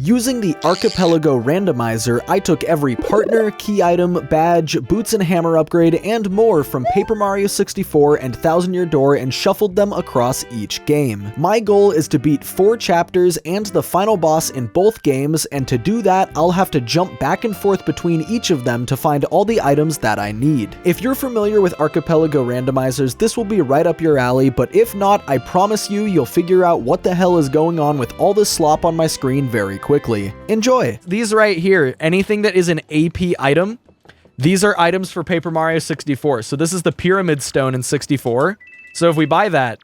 Using the Archipelago randomizer, I took every partner, key item, badge, boots and hammer upgrade, and more from Paper Mario 64 and Thousand Year Door and shuffled them across each game. My goal is to beat 4 chapters and the final boss in both games, and to do that, I'll have to jump back and forth between each of them to find all the items that I need. If you're familiar with Archipelago randomizers, this will be right up your alley, but if not, I promise you'll figure out what the hell is going on with all this slop on my screen very quickly. Enjoy! These right here, anything that is an AP item, these are items for Paper Mario 64. So this is the Pyramid Stone in 64. So if we buy that,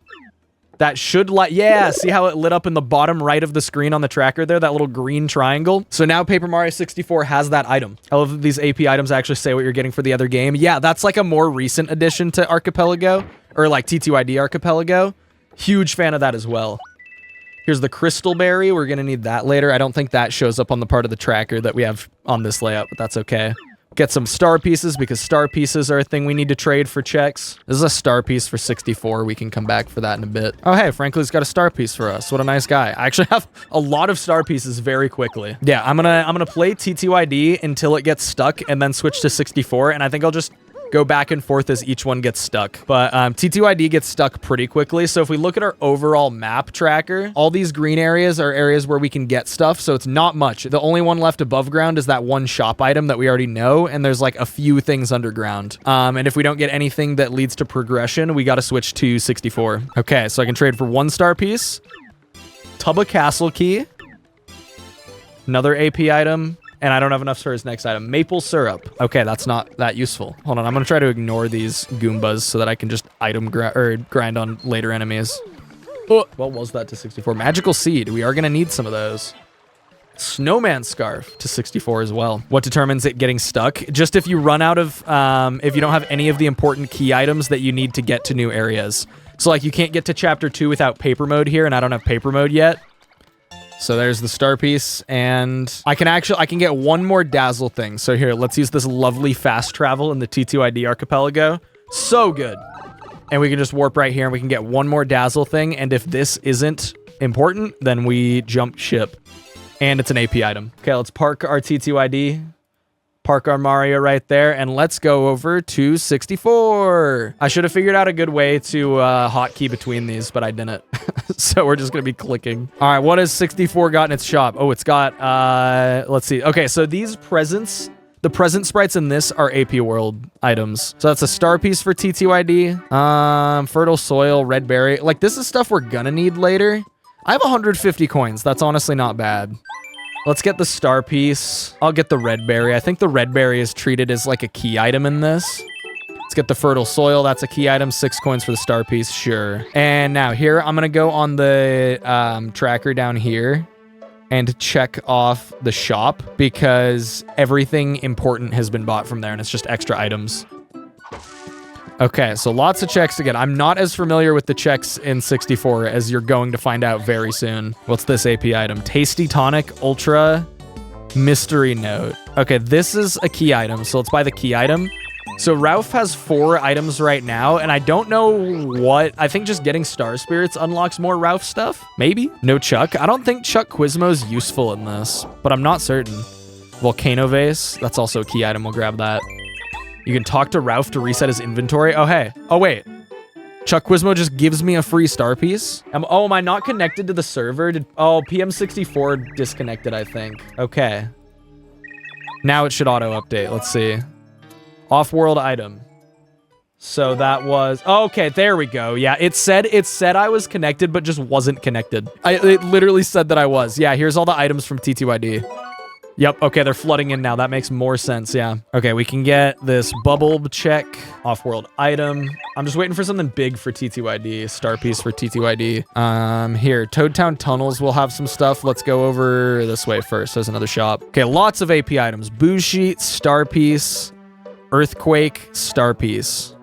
that should light, yeah, see how it lit up in the bottom right of the screen on the tracker there, that little green triangle? So now Paper Mario 64 has that item. I love that these AP items actually say what you're getting for the other game. Yeah, that's like a more recent addition to Archipelago, or like T2ID Archipelago. Huge fan of that as well. Here's the Crystal Berry. We're going to need that later. I don't think that shows up on the part of the tracker that we have on this layout, but that's okay. Get some star pieces because star pieces are a thing we need to trade for checks. This is a star piece for 64. We can come back for that in a bit. Oh, hey, Franklin's got a star piece for us. What a nice guy. I actually have a lot of star pieces very quickly. Yeah, I'm gonna play T2ID until it gets stuck and then switch to 64. And I think I'll just go back and forth as each one gets stuck. But T2ID gets stuck pretty quickly. So if we look at our overall map tracker, all these green areas are areas where we can get stuff. So it's not much. The only one left above ground is that one shop item that we already know. And there's like a few things underground. And if we don't get anything that leads to progression, we got to switch to 64. Okay, so I can trade for 1 star piece, Tubba Castle Key, another AP item, and I don't have enough for his next item. Maple syrup. Okay, that's not that useful. Hold on, I'm gonna try to ignore these Goombas so that I can just grind on later enemies. Oh, what was that to 64? Magical seed. We are gonna need some of those. Snowman scarf to 64 as well. What determines it getting stuck? Just if you run out of, if you don't have any of the important key items that you need to get to new areas. So like you can't get to chapter 2 without paper mode here, and I don't have paper mode yet. So there's the star piece, and I can get one more dazzle thing. So here, let's use this lovely fast travel in the T2ID Archipelago. So good. And we can just warp right here, and we can get one more dazzle thing. And if this isn't important, then we jump ship. And it's an AP item. Okay, let's park our T2ID. Park our Mario right there, and let's go over to 64. I should have figured out a good way to hotkey between these, but I didn't. So we're just gonna be clicking. All right, what has 64 got in its shop? Oh, it's got, let's see. Okay, so these presents, the present sprites in this are AP World items. So that's a star piece for T2ID. Fertile soil, red berry. Like, this is stuff we're gonna need later. I have 150 coins. That's honestly not bad. Let's get the star piece. I'll get the red berry. I think the red berry is treated as like a key item in this. Let's get the fertile soil. That's a key item. 6 coins for the star piece. Sure. And now here, I'm going to go on the tracker down here and check off the shop because everything important has been bought from there and it's just extra items. Okay, so lots of checks to get. I'm not as familiar with the checks in 64 as you're going to find out very soon. What's this AP item? Tasty Tonic Ultra Mystery Note. Okay, this is a key item, so let's buy the key item. So Ralph has 4 items right now, and I don't know what. I think just getting Star Spirits unlocks more Ralph stuff. Maybe. No Chuck. I don't think Chuck Quizmo's useful in this, but I'm not certain. Volcano Vase. That's also a key item. We'll grab that. You can talk to Ralph to reset his inventory. Oh, hey. Oh, wait. Chuck Quizmo just gives me a free star piece? Am I not connected to the server? Oh, PM64 disconnected, I think. Okay. Now it should auto-update. Let's see. Off-world item. So that was... Oh, okay, there we go. Yeah, it said I was connected, but just wasn't connected. It literally said that I was. Yeah, here's all the items from T2ID. Yep, okay, they're flooding in now. That makes more sense, yeah. Okay, we can get this bubble check, off-world item. I'm just waiting for something big for T2ID, star piece for T2ID. Here, Toad Town Tunnels will have some stuff. Let's go over this way first. There's another shop. Okay, lots of AP items. Boo Sheet, star piece, Earthquake, star piece.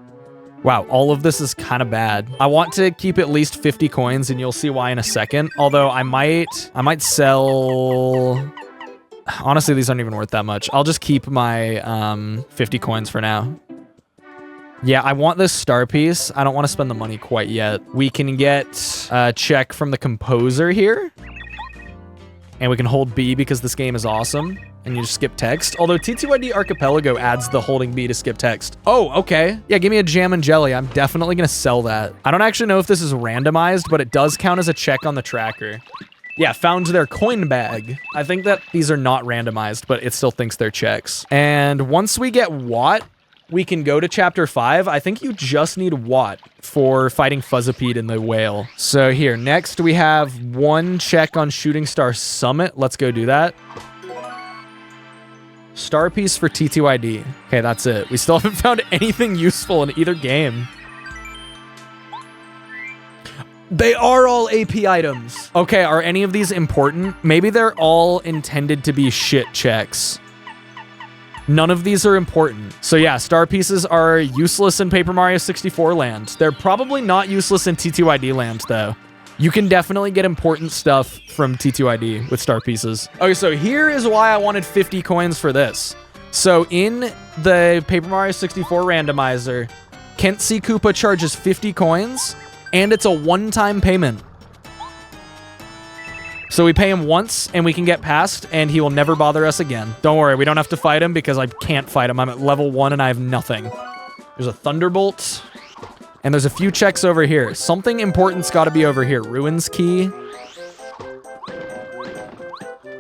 Wow, all of this is kind of bad. I want to keep at least 50 coins, and you'll see why in a second. Although I might sell... Honestly, these aren't even worth that much. I'll just keep my 50 coins for now. Yeah, I want this star piece. I don't want to spend the money quite yet. We can get a check from the composer here. And we can hold B because this game is awesome. And you just skip text. Although TTYD Archipelago adds the holding B to skip text. Oh, okay. Yeah, give me a jam and jelly. I'm definitely gonna sell that. I don't actually know if this is randomized, but it does count as a check on the tracker. Yeah, found their coin bag. I think that these are not randomized, but it still thinks they're checks. And once we get Watt, we can go to chapter 5. I think you just need Watt for fighting Fuzzipede in the whale. So here, next we have 1 check on Shooting Star Summit. Let's go do that. Star piece for TTYD. Okay, that's it. We still haven't found anything useful in either game. They are all AP items. Okay, are any of these important? Maybe they're all intended to be shit checks. None of these are important. So yeah, star pieces are useless in Paper Mario 64 land. They're probably not useless in TTYD land, though. You can definitely get important stuff from TTYD with star pieces. Okay, so here is why I wanted 50 coins for this. So in the Paper Mario 64 randomizer, Kent C. Koopa charges 50 coins, and it's a one-time payment. So we pay him once, and we can get past, and he will never bother us again. Don't worry, we don't have to fight him, because I can't fight him. I'm at level 1, and I have nothing. There's a Thunderbolt, and there's a few checks over here. Something important's got to be over here. Ruins Key.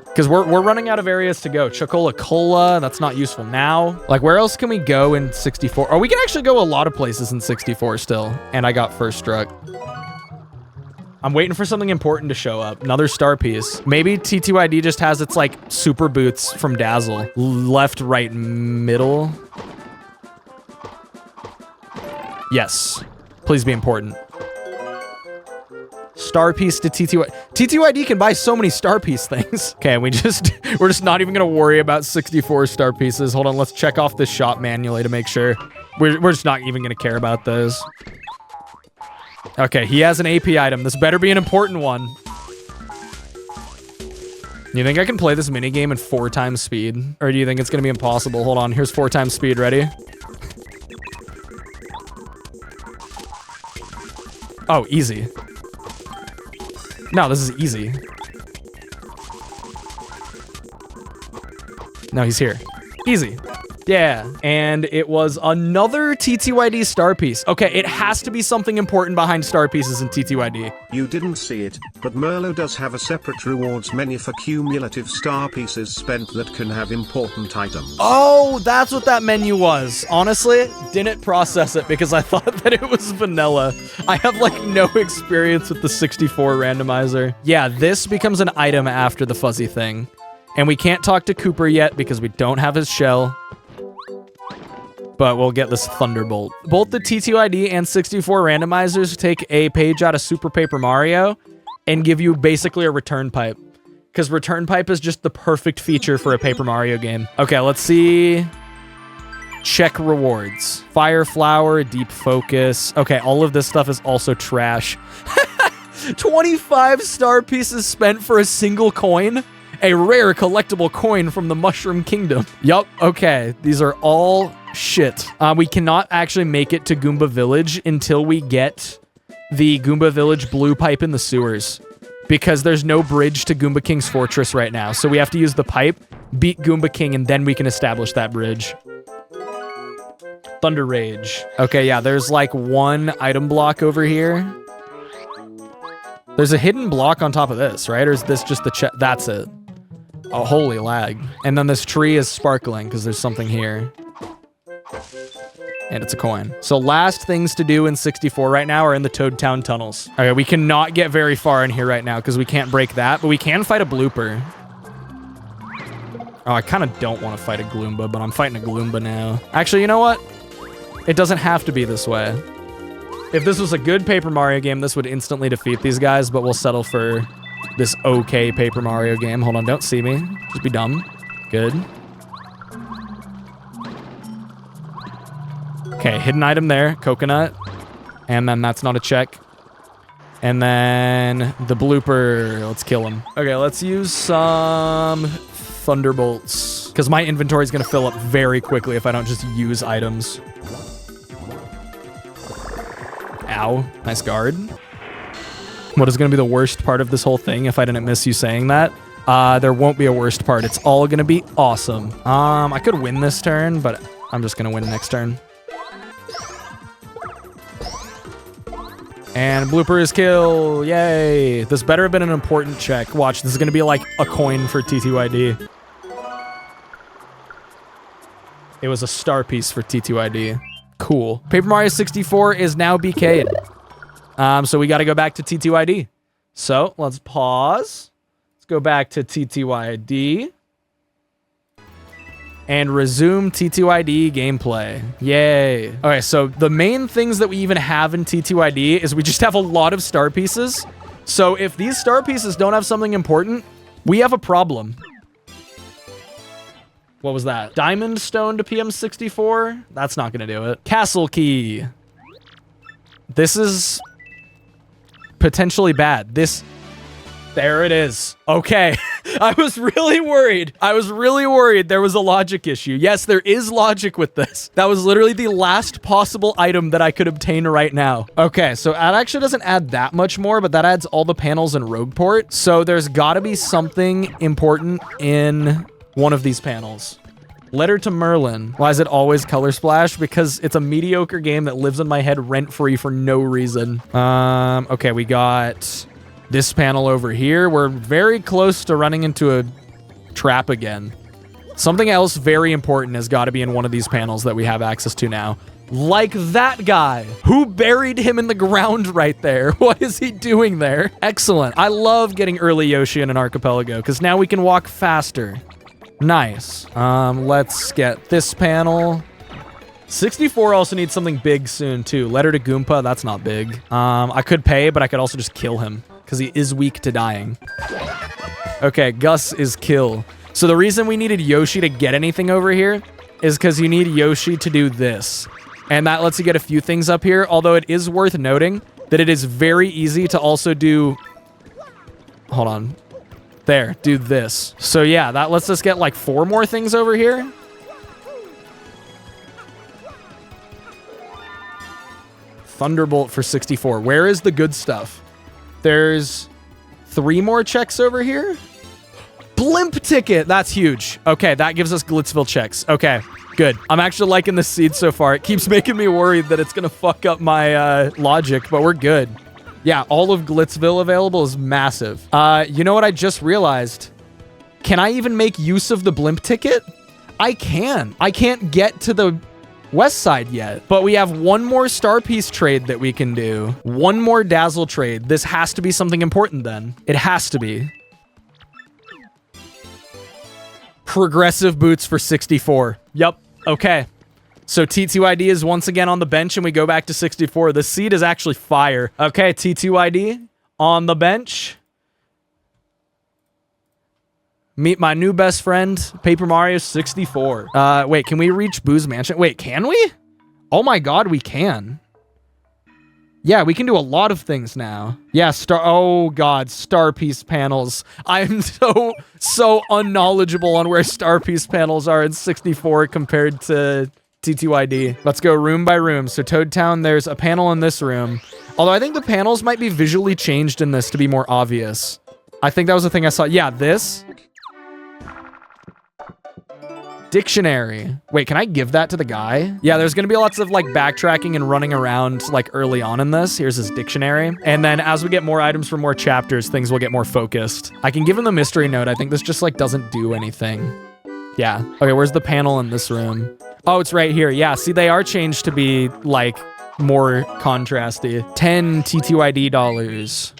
Because we're running out of areas to go. Chocola Cola, that's not useful now. Like, where else can we go in 64? Oh, we can actually go a lot of places in 64 still. And I got first struck. I'm waiting for something important to show up. Another star piece. Maybe TTYD just has its, like, super boots from Dazzle. Left, right, middle. Yes. Please be important. Star piece to TTYD. TTYD can buy so many star piece things. Okay, we're just not even gonna worry about 64 star pieces. Hold on, let's check off this shop manually to make sure. We're just not even gonna care about those. Okay, he has an AP item. This better be an important one. You think I can play this minigame in 4 times speed? Or do you think it's gonna be impossible? Hold on, here's 4 times speed, ready? Oh, easy. No, this is easy. No, he's here. Easy. Yeah, and it was another TTYD star piece. Okay, it has to be something important behind star pieces in TTYD. You didn't see it, but Merlo does have a separate rewards menu for cumulative star pieces spent that can have important items. Oh, that's what that menu was. Honestly, didn't process it because I thought that it was vanilla. I have like no experience with the 64 randomizer. Yeah, this becomes an item after the fuzzy thing. And we can't talk to Cooper yet because we don't have his shell. But we'll get this Thunderbolt. Both the TTYD and 64 randomizers take a page out of Super Paper Mario and give you basically a return pipe. Because return pipe is just the perfect feature for a Paper Mario game. Okay, let's see. Check rewards. Fire Flower, Deep Focus. Okay, all of this stuff is also trash. 25 star pieces spent for a single coin. A rare collectible coin from the Mushroom Kingdom. Yup, okay. These are all shit. We cannot actually make it to Goomba Village until we get the Goomba Village blue pipe in the sewers. Because there's no bridge to Goomba King's fortress right now. So we have to use the pipe, beat Goomba King, and then we can establish that bridge. Thunder Rage. Okay, yeah, there's like 1 item block over here. There's a hidden block on top of this, right? Or is this just the check? That's it. Oh, holy lag. And then this tree is sparkling because there's something here. And it's a coin. So last things to do in 64 right now are in the Toad Town tunnels. Okay, we cannot get very far in here right now because we can't break that, but we can fight a blooper. Oh, I kind of don't want to fight a Gloomba, but I'm fighting a Gloomba now. Actually, you know what? It doesn't have to be this way. If this was a good Paper Mario game, this would instantly defeat these guys, but we'll settle for this okay Paper Mario game. Hold on, don't see me. Just be dumb. Good. Okay, hidden item there. Coconut. And then that's not a check. And then the blooper. Let's kill him. Okay, let's use some Thunderbolts. Because my inventory is going to fill up very quickly if I don't just use items. Ow. Nice guard. What is going to be the worst part of this whole thing if I didn't miss you saying that? There won't be a worst part. It's all gonna be awesome. I could win this turn, but I'm just gonna win next turn. And bloopers kill, yay. This better have been an important check. Watch, this is gonna be like a coin for TTYD. It was a star piece for TTYD. Cool. Paper Mario 64 is now BK'd. So we gotta go back to TTYD. So let's pause. Let's go back to TTYD. And resume TTYD gameplay. Yay. Okay, so the main things that we even have in TTYD is we just have a lot of star pieces. So if these star pieces don't have something important, we have a problem. What was that? Diamond stone to PM64? That's not gonna do it. Castle key. This is potentially bad. There it is. Okay. I was really worried. There was a logic issue. Yes, there is logic with this. That was literally the last possible item that I could obtain right now. Okay, so that actually doesn't add that much more, but that adds all the panels in Rogueport. So there's gotta be something important in one of these panels. Letter to Merlin. Why is it always Color Splash? Because it's a mediocre game that lives in my head rent-free for no reason. Okay, we got this panel over here. We're very close to running into a trap again. Something else very important has got to be in one of these panels that we have access to now. Like that guy. Who buried him in the ground right there? What is he doing there? Excellent. I love getting early Yoshi in an Archipelago because now we can walk faster. Nice. Let's get this panel. 64 also needs something big soon too. Letter to Goomba, that's not big. I could pay, but I could also just kill him because he is weak to dying. Okay, Gus is kill. So the reason we needed Yoshi to get anything over here is because you need Yoshi to do this. And that lets you get a few things up here, although it is worth noting that it is very easy to also do... Hold on. There, do this. So yeah, that lets us get like 4 more things over here. Thunderbolt for 64. Where is the good stuff? There's 3 more checks over here. Blimp ticket. That's huge. Okay, that gives us Glitzville checks. Okay, good. I'm actually liking this seed so far. It keeps making me worried that it's going to fuck up my logic, but we're good. Yeah, all of Glitzville available is massive. You know what I just realized? Can I even make use of the blimp ticket? I can. I can't get to the west side yet, but we have 1 more star piece trade that we can do. 1 more dazzle trade. This has to be something important then. It has to be. Progressive boots for 64. Yep. Okay. So T2ID is once again on the bench and we go back to 64. The seed is actually fire. Okay, T2ID on the bench. Meet my new best friend, Paper Mario 64. Wait, can we reach Boo's Mansion? Wait, can we? Oh my god, we can. Yeah, we can do a lot of things now. Yeah, oh god, star piece panels. I'm so unknowledgeable on where star piece panels are in 64 compared to T2ID. Let's go room by room. So Toad Town, there's a panel in this room. Although I think the panels might be visually changed in this to be more obvious. I think that was the thing I saw. Yeah, this. Dictionary. Wait, can I give that to the guy? Yeah, there's gonna be lots of like backtracking and running around like early on in this. Here's his dictionary. And then as we get more items for more chapters, things will get more focused. I can give him the mystery note. I think this just like doesn't do anything. Yeah. Okay, where's the panel in this room? Oh, it's right here. Yeah, see, they are changed to be like more contrasty. 10 T2ID dollars.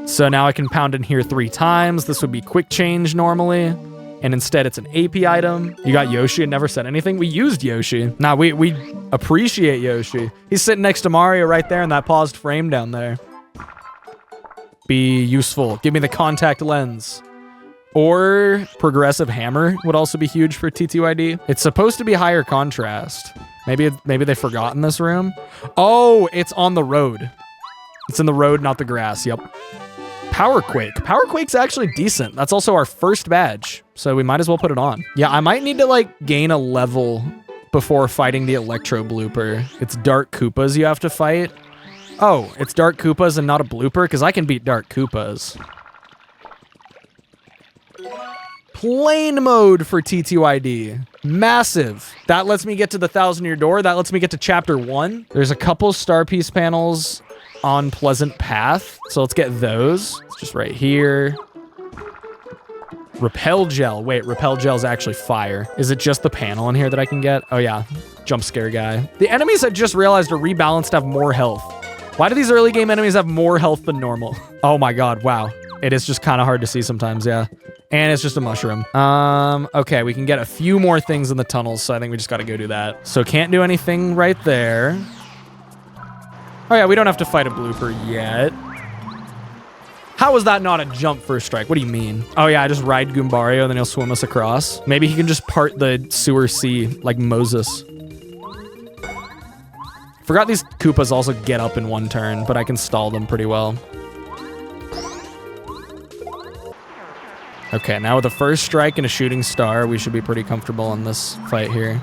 So now I can pound in here 3 times. This would be quick change normally. And instead it's an AP item. You got Yoshi and never said anything. We used Yoshi. Nah, we appreciate Yoshi. He's sitting next to Mario right there in that paused frame down there. Be useful. Give me the contact lens. Or progressive hammer would also be huge for T2ID. It's supposed to be higher contrast. Maybe they forgot in this room. Oh, it's on the road. It's in the road, not the grass. Yep. Power Quake. Power Quake's actually decent. That's also our first badge, so we might as well put it on. Yeah, I might need to like gain a level before fighting the Electro Blooper. It's Dark Koopas you have to fight. Oh, it's Dark Koopas and not a blooper? Because I can beat Dark Koopas. Plane mode for TTYD. Massive. That lets me get to the 1,000-year door. That lets me get to chapter 1. There's a couple star piece panels on Pleasant Path. So let's get those. It's just right here. Repel gel. Wait, repel gel is actually fire. Is it just the panel in here that I can get? Oh yeah, jump scare guy. The enemies I just realized are rebalanced to have more health. Why do these early game enemies have more health than normal? Oh my god, wow. It is just kind of hard to see sometimes, yeah. And it's just a mushroom. Okay, we can get a few more things in the tunnels, so I think we just gotta go do that. So can't do anything right there. Oh yeah, we don't have to fight a blooper yet. How is that not a jump first strike? What do you mean? Oh yeah, I just ride Goombario and then he'll swim us across. Maybe he can just part the sewer sea like Moses. Forgot these Koopas also get up in one turn, but I can stall them pretty well. Okay, now with a first strike and a shooting star, we should be pretty comfortable in this fight here.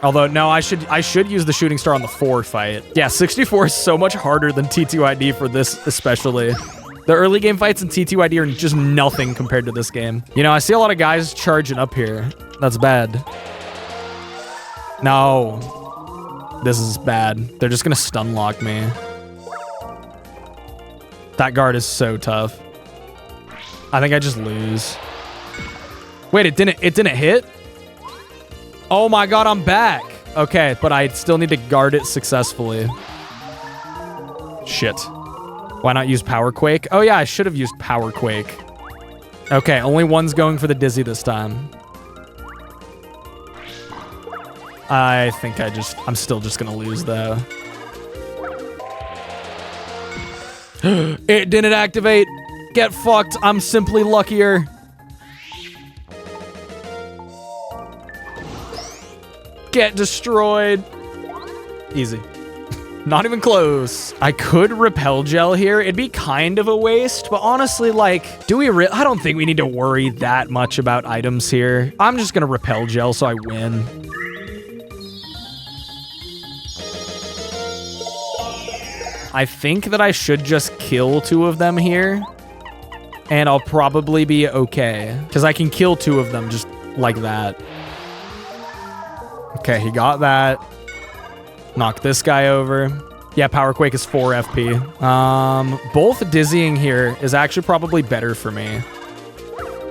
Although, no, I should use the shooting star on the 4 fight. Yeah, 64 is so much harder than TTYD for this especially. The early game fights in TTYD are just nothing compared to this game. You know, I see a lot of guys charging up here. That's bad. No. This is bad. They're just gonna stun lock me. That guard is so tough. I think I just lose. Wait, it didn't hit? Oh my god, I'm back. Okay, but I still need to guard it successfully. Shit. Why not use Power Quake? Oh yeah, I should have used Power Quake. Okay, only one's going for the Dizzy this time. I think I'm still just gonna lose though. It didn't activate. Get fucked. I'm simply luckier. Get destroyed. Easy. Not even close. I could repel gel here. It'd be kind of a waste, but honestly, like, I don't think we need to worry that much about items here. I'm just gonna repel gel so I win. I think that I should just kill 2 of them here, and I'll probably be okay, because I can kill 2 of them just like that. Okay, he got that. Knock this guy over. Yeah, Power Quake is 4 FP. Both dizzying here is actually probably better for me,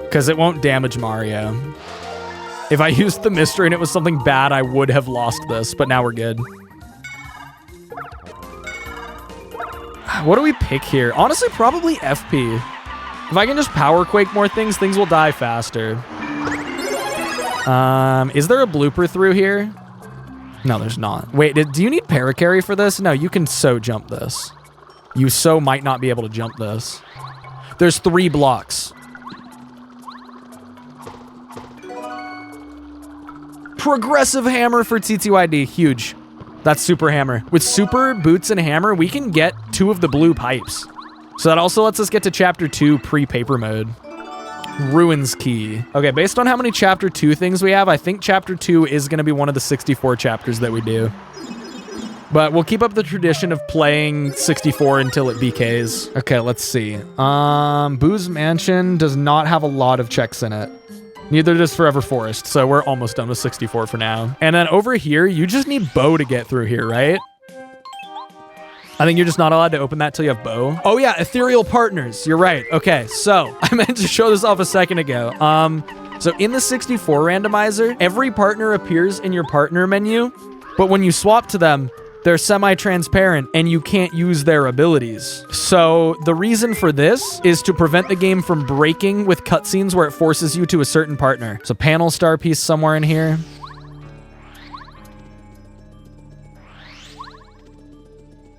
because it won't damage Mario. If I used the mystery and it was something bad, I would have lost this, but now we're good. What do we pick here? Honestly, probably FP. If I can just Power Quake more things, things will die faster. Is there a blooper through here? No, there's not. Wait, do you need Paracarry for this? No, you can so jump this. You so might not be able to jump this. There's 3 blocks. Progressive hammer for TTYD, huge. That's super hammer. With super boots and hammer, we can get 2 of the blue pipes. So that also lets us get to chapter 2 pre-paper mode. Ruins key. Okay, based on how many chapter 2 things we have, I think chapter 2 is going to be one of the 64 chapters that we do. But we'll keep up the tradition of playing 64 until it BKs. Okay, let's see. Boo's Mansion does not have a lot of checks in it. Neither does Forever Forest, so we're almost done with 64 for now. And then over here, you just need Bo to get through here, right? I think you're just not allowed to open that till you have Bo. Oh yeah, Ethereal Partners. You're right. Okay, so I meant to show this off a second ago. So in the 64 randomizer, every partner appears in your partner menu, but when you swap to them, they're semi-transparent and you can't use their abilities. So the reason for this is to prevent the game from breaking with cutscenes where it forces you to a certain partner. So panel star piece somewhere in here.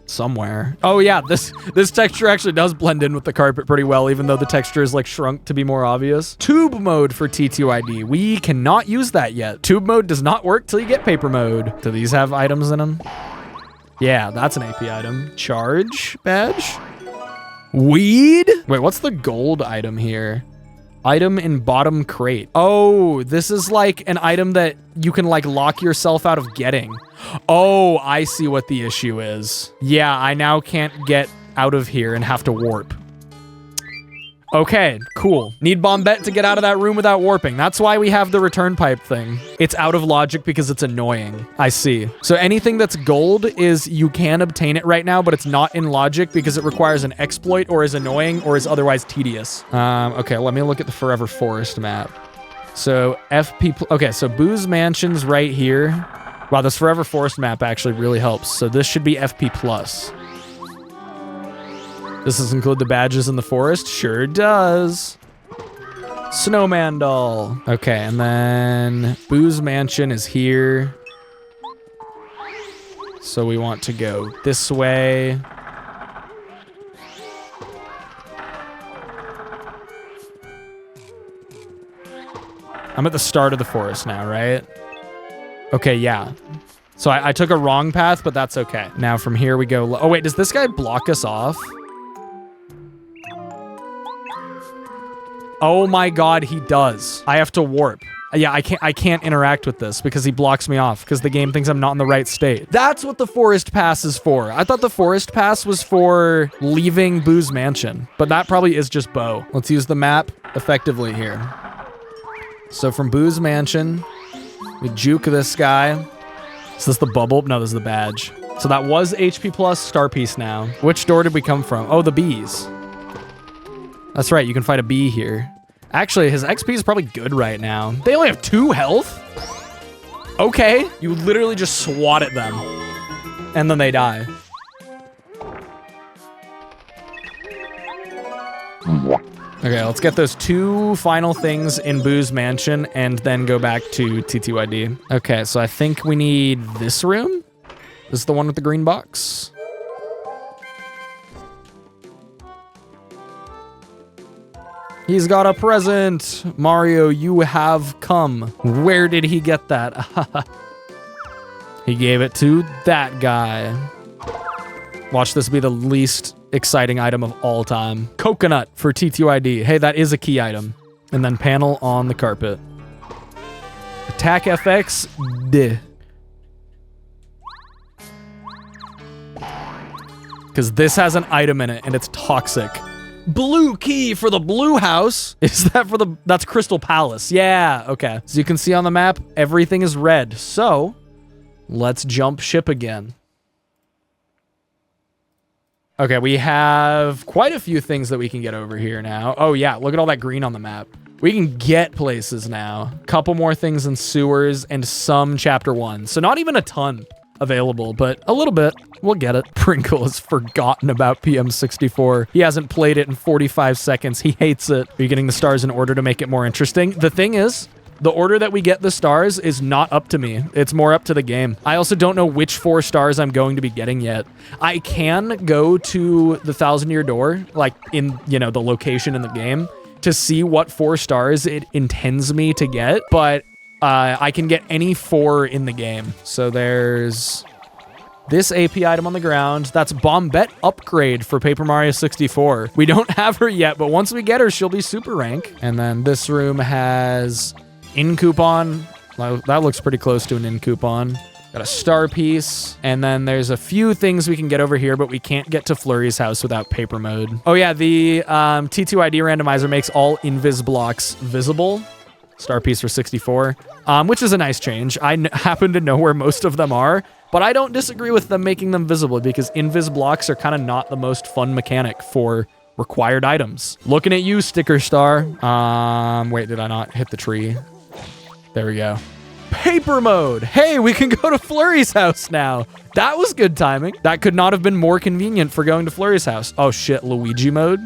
Somewhere. Oh yeah, this texture actually does blend in with the carpet pretty well, even though the texture is like shrunk to be more obvious. Tube mode for TTYD. We cannot use that yet. Tube mode does not work till you get paper mode. Do these have items in them? Yeah, that's an AP item. Charge badge? Weed? Wait, what's the gold item here? Item in bottom crate. Oh, this is like an item that you can like lock yourself out of getting. Oh, I see what the issue is. Yeah, I now can't get out of here and have to warp. Okay, cool. Need Bombette to get out of that room without warping. That's why we have the return pipe thing. It's out of logic because it's annoying. I see. So anything that's gold is you can obtain it right now, but it's not in logic because it requires an exploit or is annoying or is otherwise tedious. Okay, let me look at the Forever Forest map. So okay, so Boo's Mansion's right here. Wow, this Forever Forest map actually really helps. So this should be FP+. Does this include the badges in the forest? Sure does. Snowman doll. Okay, and then Boo's Mansion is here. So we want to go this way. I'm at the start of the forest now, right? Okay, yeah. So I took a wrong path, but that's okay. Now from here we go. Oh, wait, does this guy block us off? Oh my God, he does. I have to warp. Yeah, I can't interact with this because he blocks me off because the game thinks I'm not in the right state. That's what the forest pass is for. I thought the forest pass was for leaving Boo's Mansion, but that probably is just Bo. Let's use the map effectively here. So from Boo's Mansion, we juke this guy. Is this the bubble? No, this is the badge. So that was HP plus star piece now. Which door did we come from? Oh, the bees. That's right, you can fight a bee here. Actually, his XP is probably good right now. They only have 2 health? Okay. You literally just swat at them. And then they die. Okay, let's get those 2 final things in Boo's Mansion and then go back to TTYD. Okay, so I think we need this room. This is the one with the green box. He's got a present. Mario, you have come. Where did he get that? He gave it to that guy. Watch this be the least exciting item of all time. Coconut for TTYD. Hey, that is a key item. And then panel on the carpet. Attack FX. Duh. Because this has an item in it and it's toxic. Blue key for the blue house. Is that for the... That's Crystal Palace. Yeah, okay. As you can see on the map, everything is red. So, let's jump ship again. Okay, we have quite a few things that we can get over here now. Oh yeah, look at all that green on the map. We can get places now. Couple more things in sewers and some chapter 1. So not even a ton available, but a little bit. We'll get it. Bringle has forgotten about PM64. He hasn't played it in 45 seconds. He hates it. Are you getting the stars in order to make it more interesting? The thing is, the order that we get the stars is not up to me. It's more up to the game. I also don't know which 4 stars I'm going to be getting yet. I can go to the 1,000-year door, like in, you know, the location in the game, to see what 4 stars it intends me to get, but I can get any 4 in the game. So there's this AP item on the ground. That's Bombette upgrade for Paper Mario 64. We don't have her yet, but once we get her, she'll be super rank. And then this room has in coupon. That looks pretty close to an in coupon. Got a star piece. And then there's a few things we can get over here, but we can't get to Flurry's house without paper mode. Oh yeah, the T2ID randomizer makes all invis blocks visible. Star piece for 64, which is a nice change. I happen to know where most of them are, but I don't disagree with them making them visible because invis blocks are kind of not the most fun mechanic for required items. Looking at you, Sticker Star. Wait, did I not hit the tree? There we go. Paper mode. Hey, we can go to Flurry's house now. That was good timing. That could not have been more convenient for going to Flurry's house. Oh shit, Luigi mode.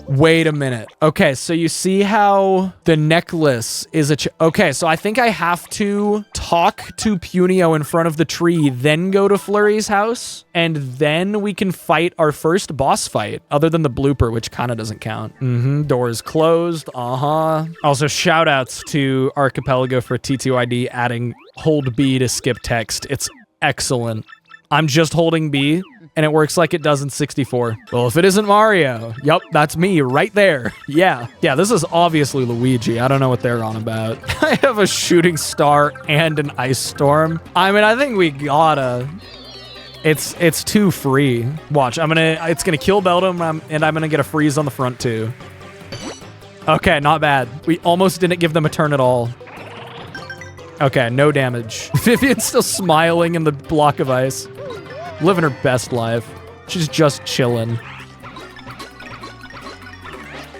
Wait a minute. Okay, so you see how the necklace is okay, so I think I have to talk to Punio in front of the tree, then go to Flurry's house, and then we can fight our first boss fight, other than the blooper, which kind of doesn't count. Door is closed. Also, shout outs to Archipelago for T2ID adding hold B to skip text. It's excellent. I'm just holding B, and it works like it does in 64. Well, if it isn't Mario, yup, that's me right there. Yeah, this is obviously Luigi. I don't know what they're on about. I have a shooting star and an ice storm. I mean, I think we gotta It's too free. Watch, it's gonna kill Beldum, and I'm gonna get a freeze on the front too. Okay, not bad. We almost didn't give them a turn at all. Okay, no damage. Vivian's still smiling in the block of ice. Living her best life. She's just chilling.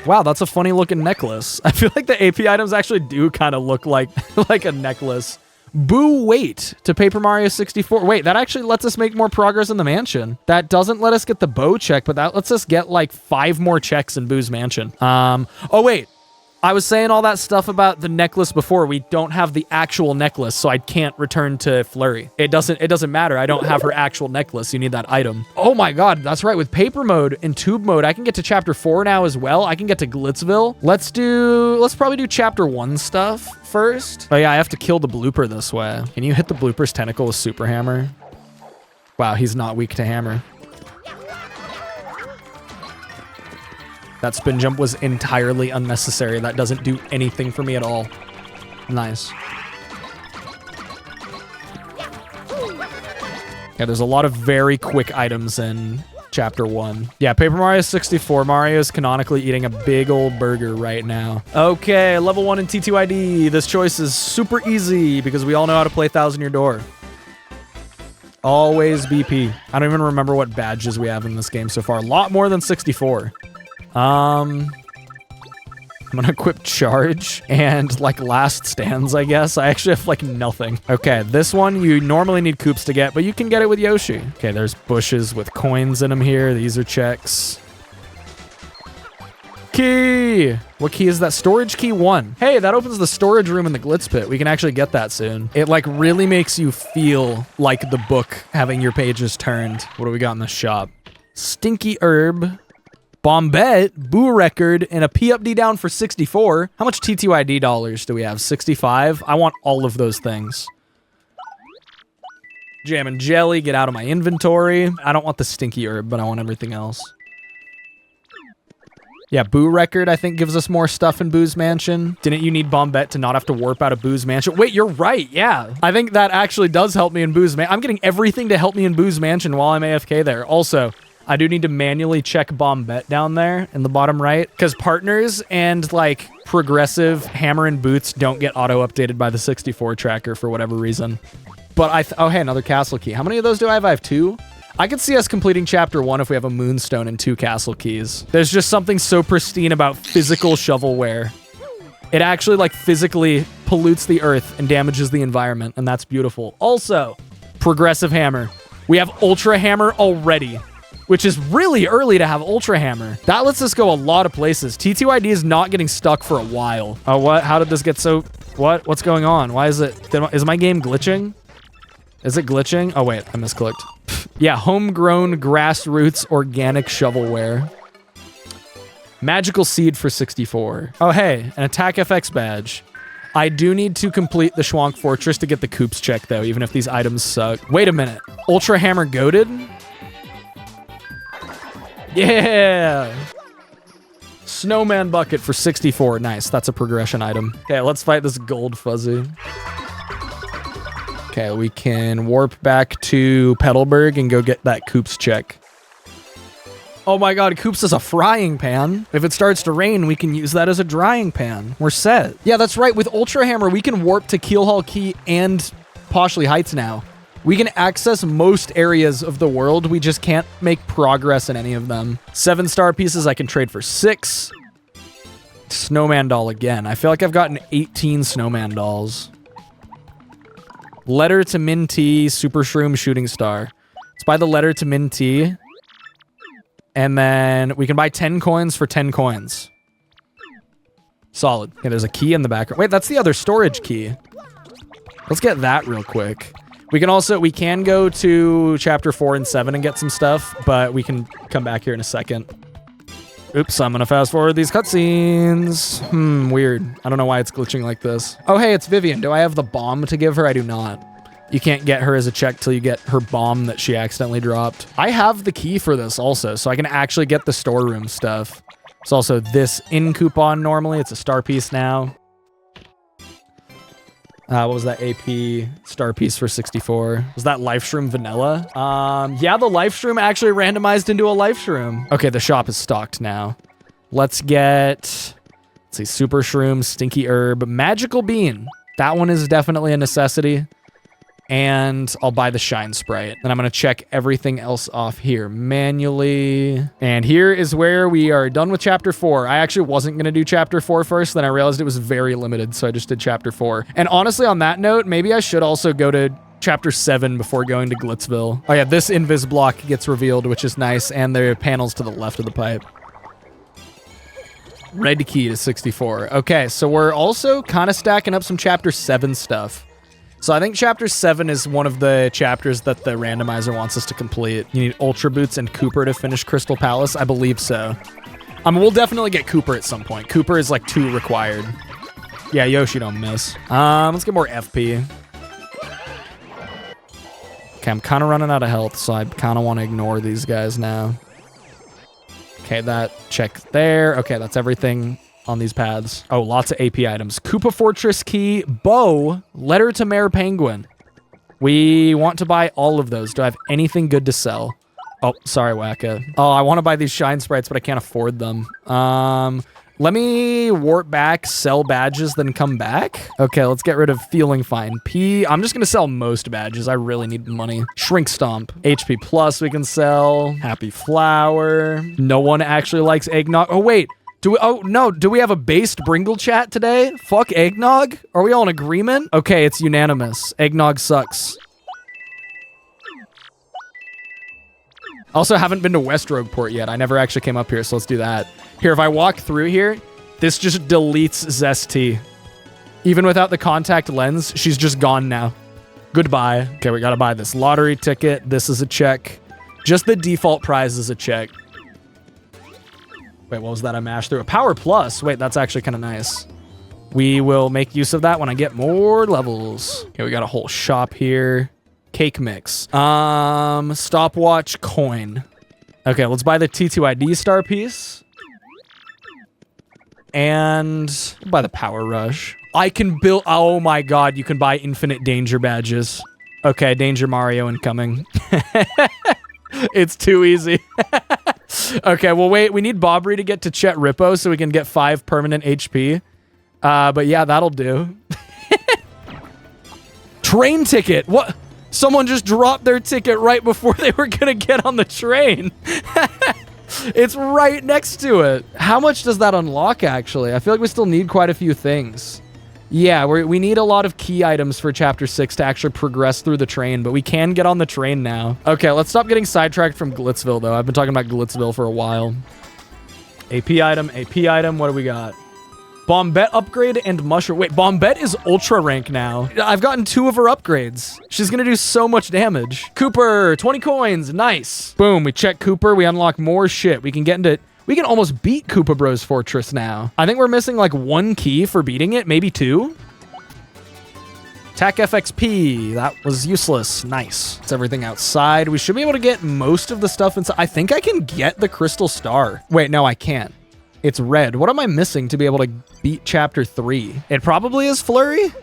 Wow, that's a funny looking necklace. I feel like the AP items actually do kind of look like, like a necklace. Boo wait to Paper Mario 64. Wait, that actually lets us make more progress in the mansion. That doesn't let us get the bow check, but that lets us get like 5 more checks in Boo's mansion. Oh wait, I was saying all that stuff about the necklace before. We don't have the actual necklace, so I can't return to Flurry. It doesn't matter. I don't have her actual necklace. You need that item. Oh my God, that's right. With paper mode and tube mode, I can get to chapter 4 now as well. I can get to Glitzville. Let's probably do chapter 1 stuff first. Oh yeah, I have to kill the blooper this way. Can you hit the blooper's tentacle with Super Hammer? Wow, he's not weak to hammer. That spin jump was entirely unnecessary. That doesn't do anything for me at all. Nice. Yeah, there's a lot of very quick items in chapter 1. Yeah, Paper Mario 64. Mario is canonically eating a big old burger right now. Okay, level 1 in T2ID. This choice is super easy because we all know how to play 1000-Year Door. Always BP. I don't even remember what badges we have in this game so far. A lot more than 64. I'm gonna equip charge and like last stands, I guess. I actually have like nothing. Okay, this one you normally need Koops to get, but you can get it with Yoshi. Okay, there's bushes with coins in them here. These are checks. Key! What key is that? Storage key 1. Hey, that opens the storage room in the Glitz Pit. We can actually get that soon. It like really makes you feel like the book having your pages turned. What do we got in the shop? Stinky herb. Bombette, Boo record, and a P up D down for 64. How much T2ID dollars do we have? 65? I want all of those things. Jam and jelly, get out of my inventory. I don't want the stinky herb, but I want everything else. Yeah, Boo record, I think, gives us more stuff in Boo's mansion. Didn't you need Bombette to not have to warp out of Boo's mansion? Wait, you're right, yeah. I think that actually does help me in Boo's mansion. I'm getting everything to help me in Boo's mansion while I'm AFK there. Also, I do need to manually check Bombette down there in the bottom right, because partners and like progressive hammer and boots don't get auto-updated by the 64 tracker for whatever reason. But oh hey, another castle key. How many of those do I have? I have 2. I could see us completing chapter 1 if we have a moonstone and 2 castle keys. There's just something so pristine about physical shovelware. It actually like physically pollutes the earth and damages the environment, and that's beautiful. Also, progressive hammer. We have ultra hammer already, which is really early to have Ultra Hammer. That lets us go a lot of places. T2ID is not getting stuck for a while. Oh, what? How did this get so... What? What's going on? Why is it... Is my game glitching? Is it glitching? Oh, wait. I misclicked. Yeah, homegrown, grassroots, organic shovelware. Magical seed for 64. Oh, hey. An Attack FX badge. I do need to complete the Schwank Fortress to get the Koops check, though, even if these items suck. Wait a minute. Ultra Hammer goated? Yeah! Snowman bucket for 64. Nice. That's a progression item. Okay, let's fight this gold fuzzy. Okay, we can warp back to Petalburg and go get that Koops check. Oh my god, Koops is a frying pan. If it starts to rain, we can use that as a drying pan. We're set. Yeah, that's right. With Ultra Hammer, we can warp to Keelhaul Key and Poshley Heights now. We can access most areas of the world. We just can't make progress in any of them. 7 star pieces I can trade for 6. Snowman doll again. I feel like I've gotten 18 snowman dolls. Letter to Min T, Super Shroom Shooting Star. Let's buy the letter to Min T. And then we can buy 10 coins for 10 coins. Solid. Okay, there's a key in the background. Wait, that's the other storage key. Let's get that real quick. We can go to chapter 4 and 7 and get some stuff, but we can come back here in a second. Oops, I'm gonna fast forward these cutscenes. Weird. I don't know why it's glitching like this. Oh, hey, it's Vivian. Do I have the bomb to give her? I do not. You can't get her as a check till you get her bomb that she accidentally dropped. I have the key for this also, so I can actually get the storeroom stuff. It's also this in coupon normally. It's a star piece now. What was that AP star piece for 64? Was that life shroom vanilla? Yeah, the life shroom actually randomized into a life shroom. Okay, the shop is stocked now. Let's get, let's see, super shroom, stinky herb, magical bean. That one is definitely a necessity. And I'll buy the shine sprite. Then I'm gonna check everything else off here manually. And here is where we are done with chapter 4. I actually wasn't gonna do chapter 4 first, then I realized it was very limited, so I just did chapter 4. And honestly, on that note, maybe I should also go to chapter 7 before going to Glitzville. Oh yeah, this invis block gets revealed, which is nice, and there are panels to the left of the pipe. Red key to 64. Okay, so we're also kind of stacking up some chapter 7 stuff. So I think chapter 7 is one of the chapters that the randomizer wants us to complete. You need Ultra Boots and Cooper to finish Crystal Palace. I believe so. We'll definitely get Cooper at some point. Cooper is like 2 required. Yeah, Yoshi don't miss. Let's get more FP. Okay, I'm kind of running out of health, so I kind of want to ignore these guys now. Okay, that check there. Okay, that's everything on these paths. Oh, lots of AP items. Koopa Fortress key, bow, letter to Mayor Penguin. We want to buy all of those. Do I have anything good to sell? Oh, sorry, Wacka. Oh, I want to buy these shine sprites, but I can't afford them. Let me warp back, sell badges, then come back. Okay, let's get rid of feeling fine. P, I'm just gonna sell most badges. I really need money. Shrink Stomp. HP plus we can sell. Happy Flower. No one actually likes eggnog. Oh, wait. Do we have a based Bringle chat today? Fuck eggnog? Are we all in agreement? Okay, it's unanimous. Eggnog sucks. Also, haven't been to West Rogueport yet. I never actually came up here, so let's do that. Here, if I walk through here, this just deletes Zesty. Even without the contact lens, she's just gone now. Goodbye. Okay, we gotta buy this lottery ticket. This is a check. Just the default prize is a check. Wait, what was that I mashed through? A power plus. Wait, that's actually kind of nice. We will make use of that when I get more levels. Okay, we got a whole shop here. Cake mix. Stopwatch coin. Okay, let's buy the T2ID star piece. And buy the power rush. I can build, oh my God, you can buy infinite danger badges. Okay, Danger Mario incoming. It's too easy. Okay, well, wait. We need Bobbery to get to Chet Rippo so we can get 5 permanent HP. But yeah, that'll do. Train ticket. What? Someone just dropped their ticket right before they were going to get on the train. It's right next to it. How much does that unlock, actually? I feel like we still need quite a few things. Yeah, we need a lot of key items for Chapter 6 to actually progress through the train, but we can get on the train now. Okay, let's stop getting sidetracked from Glitzville, though. I've been talking about Glitzville for a while. AP item, what do we got? Bombette upgrade and Mushroom. Wait, Bombette is Ultra rank now. I've gotten 2 of her upgrades. She's gonna do so much damage. Cooper, 20 coins, nice. Boom, we check Cooper, we unlock more shit. We can get into... We can almost beat Koopa Bros Fortress now. I think we're missing like 1 key for beating it, maybe 2. Attack FXP, that was useless. Nice. It's everything outside. We should be able to get most of the stuff inside. I think I can get the Crystal Star. Wait, no, I can't. It's red. What am I missing to be able to beat Chapter 3? It probably is Flurry?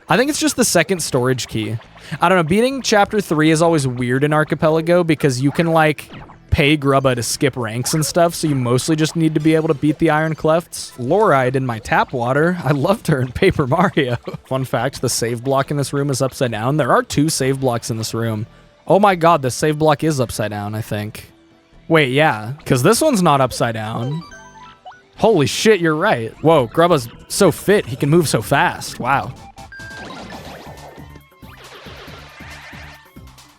I think it's just the 2nd storage key. I don't know, beating Chapter 3 is always weird in Archipelago because you can like... pay Grubba to skip ranks and stuff, so you mostly just need to be able to beat the Iron Clefts. Fluoride in my tap water. I loved her in Paper Mario. Fun fact, the save block in this room is upside down. There are 2 save blocks in this room. Oh my God, the save block is upside down, I think. Wait, yeah, because this one's not upside down. Holy shit, you're right. Whoa, Grubba's so fit, he can move so fast. Wow.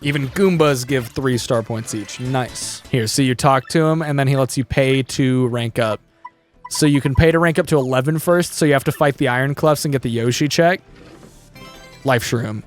Even Goombas give 3 star points each. Nice. Here, so you talk to him, and then he lets you pay to rank up. So you can pay to rank up to 11 first, so you have to fight the Iron Clefs and get the Yoshi check. Life Shroom.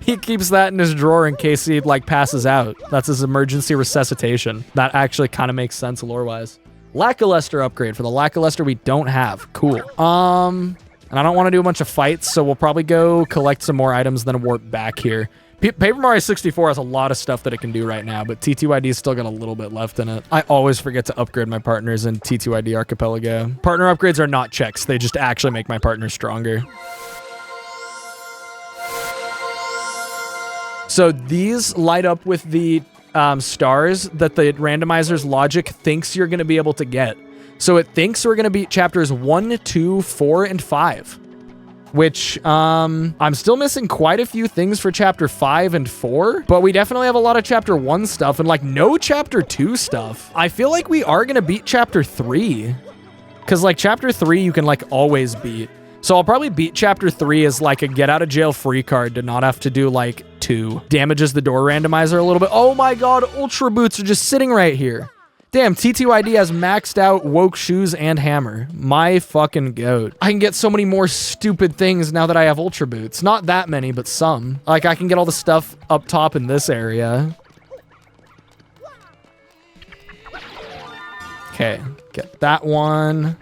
He keeps that in his drawer in case he, like, passes out. That's his emergency resuscitation. That actually kind of makes sense lore-wise. Lackluster upgrade for the Lackluster we don't have. Cool. And I don't want to do a bunch of fights, so we'll probably go collect some more items, then warp back here. Paper Mario 64 has a lot of stuff that it can do right now, but T2ID has still got a little bit left in it. I always forget to upgrade my partners in T2ID Archipelago. Partner upgrades are not checks. They just actually make my partner stronger. So these light up with the stars that the randomizer's logic thinks you're going to be able to get. So it thinks we're going to beat chapters 1, 2, 4, and 5. Which, I'm still missing quite a few things for chapter 5 and 4, but we definitely have a lot of chapter 1 stuff and like no chapter 2 stuff. I feel like we are gonna beat chapter 3, because like chapter 3 you can like always beat. So I'll probably beat chapter 3 as like a get out of jail free card to not have to do like 2. Damages the door randomizer a little bit. Oh my god, ultra boots are just sitting right here. Damn, T2ID has maxed out woke shoes and hammer. My fucking goat. I can get so many more stupid things now that I have ultra boots. Not that many, but some. Like I can get all the stuff up top in this area. Okay, get that one.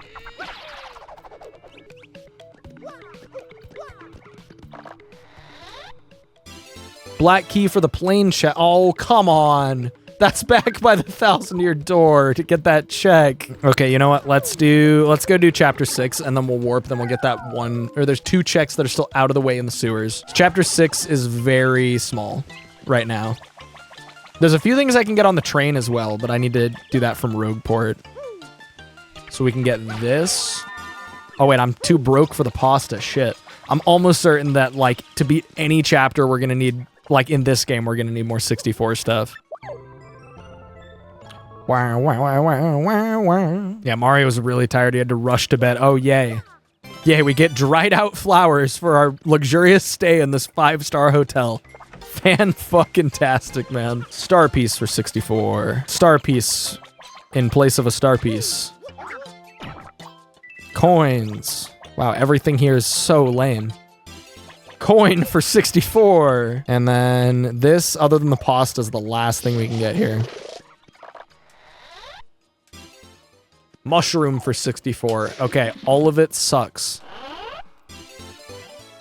Black key for the plane check. Oh, come on. That's back by the 1,000-year door to get that check. Okay, you know what? Let's go do chapter 6 and then we'll warp. Then we'll get that one, or there's 2 checks that are still out of the way in the sewers. Chapter 6 is very small right now. There's a few things I can get on the train as well, but I need to do that from Rogueport. So we can get this. Oh wait, I'm too broke for the pasta. Shit. I'm almost certain that like to beat any chapter, we're gonna need, like in this game, we're gonna need more 64 stuff. Wow, wow, wow, wow, wow, wow. Yeah, Mario was really tired. He had to rush to bed. Oh, yay. Yay, we get dried out flowers for our luxurious stay in this 5-star hotel. Fan-fucking-tastic, man. Star piece for 64. Star piece in place of a star piece. Coins. Wow, everything here is so lame. Coin for 64. And then this, other than the pasta, is the last thing we can get here. Mushroom for 64. Okay, all of it sucks.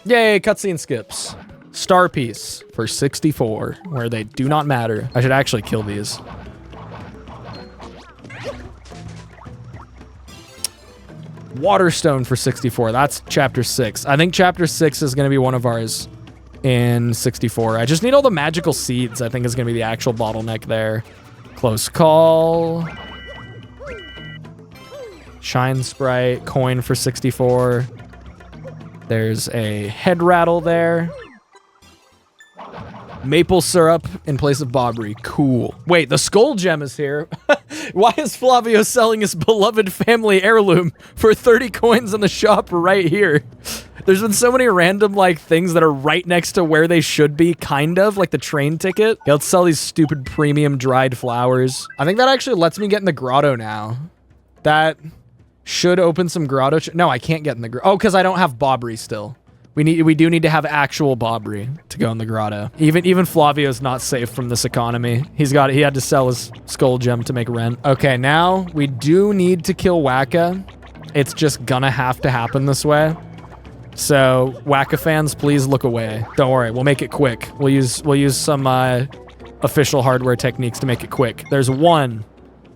Yay, cutscene skips. Star piece for 64, where they do not matter. I should actually kill these. Waterstone for 64. That's chapter 6. I think chapter 6 is going to be one of ours in 64. I just need all the magical seeds, I think is going to be the actual bottleneck there. Close call. Shine Sprite, coin for 64. There's a head rattle there. Maple syrup in place of Bobbery. Cool. Wait, the skull gem is here. Why is Flavio selling his beloved family heirloom for 30 coins in the shop right here? There's been so many random like things that are right next to where they should be, kind of, like the train ticket. Yeah, let's sell these stupid premium dried flowers. I think that actually lets me get in the grotto now. That should open some grotto. No, I can't get in the grotto. Oh, because I don't have Bobbery still. We do need to have actual Bobbery to go in the grotto. Even Flavio's not safe from this economy. He had to sell his skull gem to make rent. Okay, now we do need to kill Waka. It's just gonna have to happen this way. So Waka fans, please look away. Don't worry, we'll make it quick. We'll use some official hardware techniques to make it quick. There's 1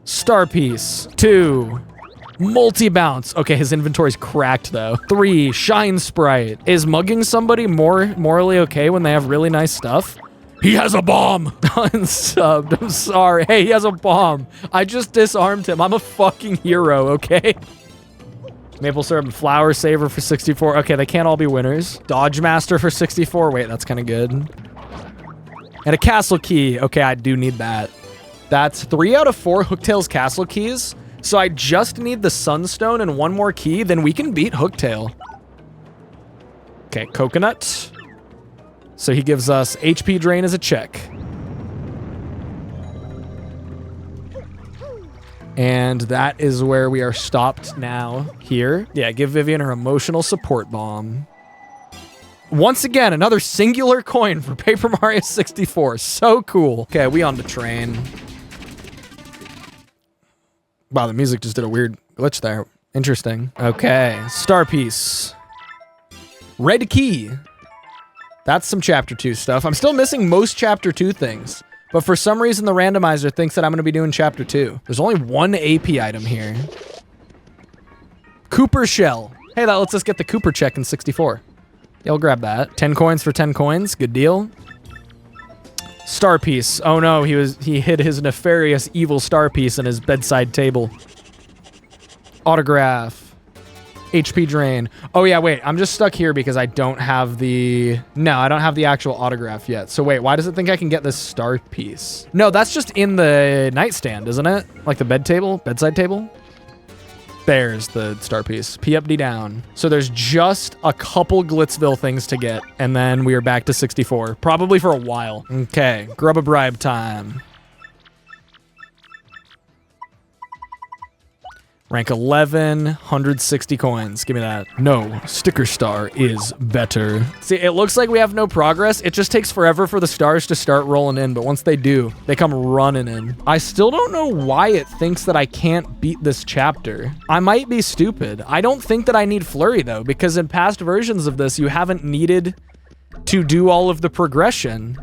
star piece, 2 multi-bounce. Okay, his inventory's cracked though. 3 shine sprite. Is mugging somebody morally okay when they have really nice stuff? He has a bomb. Unsubbed. I'm sorry. Hey, he has a bomb. I just disarmed him. I'm a fucking hero, okay? Maple syrup and flower saver for 64. Okay, they can't all be winners. Dodge master for 64. Wait, that's kind of good. And a castle key. Okay, I do need that. That's 3 out of 4 Hooktail's castle keys. So I just need the sunstone and 1 more key, then we can beat Hooktail. Okay, coconut. So he gives us HP drain as a check. And that is where we are stopped now here. Yeah, give Vivian her emotional support bomb. Once again, another singular coin for Paper Mario 64. So cool. Okay, we on the train. Wow, the music just did a weird glitch there. Interesting. Okay, star piece. Red key. That's some chapter 2 stuff. I'm still missing most chapter 2 things, but for some reason the randomizer thinks that I'm going to be doing chapter 2. There's only 1 AP item here. Cooper shell. Hey, that lets us get the Cooper check in 64. Yeah, I'll grab that. 10 coins for 10 coins. Good deal. Star piece. Oh no, he hid his nefarious evil star piece in his bedside table. Autograph. HP drain. Oh yeah, wait, I'm just stuck here because I don't have the... No, I don't have the actual autograph yet. So wait, why does it think I can get this star piece? No, that's just in the nightstand, isn't it? Like the bedside table? There's the star piece. P up, D down. So there's just a couple Glitzville things to get, and then we are back to 64. Probably for a while. Okay, grub a bribe time. Rank 11, 160 coins. Give me that. No, sticker star is better. See, it looks like we have no progress. It just takes forever for the stars to start rolling in, but once they do, they come running in. I still don't know why it thinks that I can't beat this chapter. I might be stupid. I don't think that I need Flurry, though, because in past versions of this, you haven't needed to do all of the progression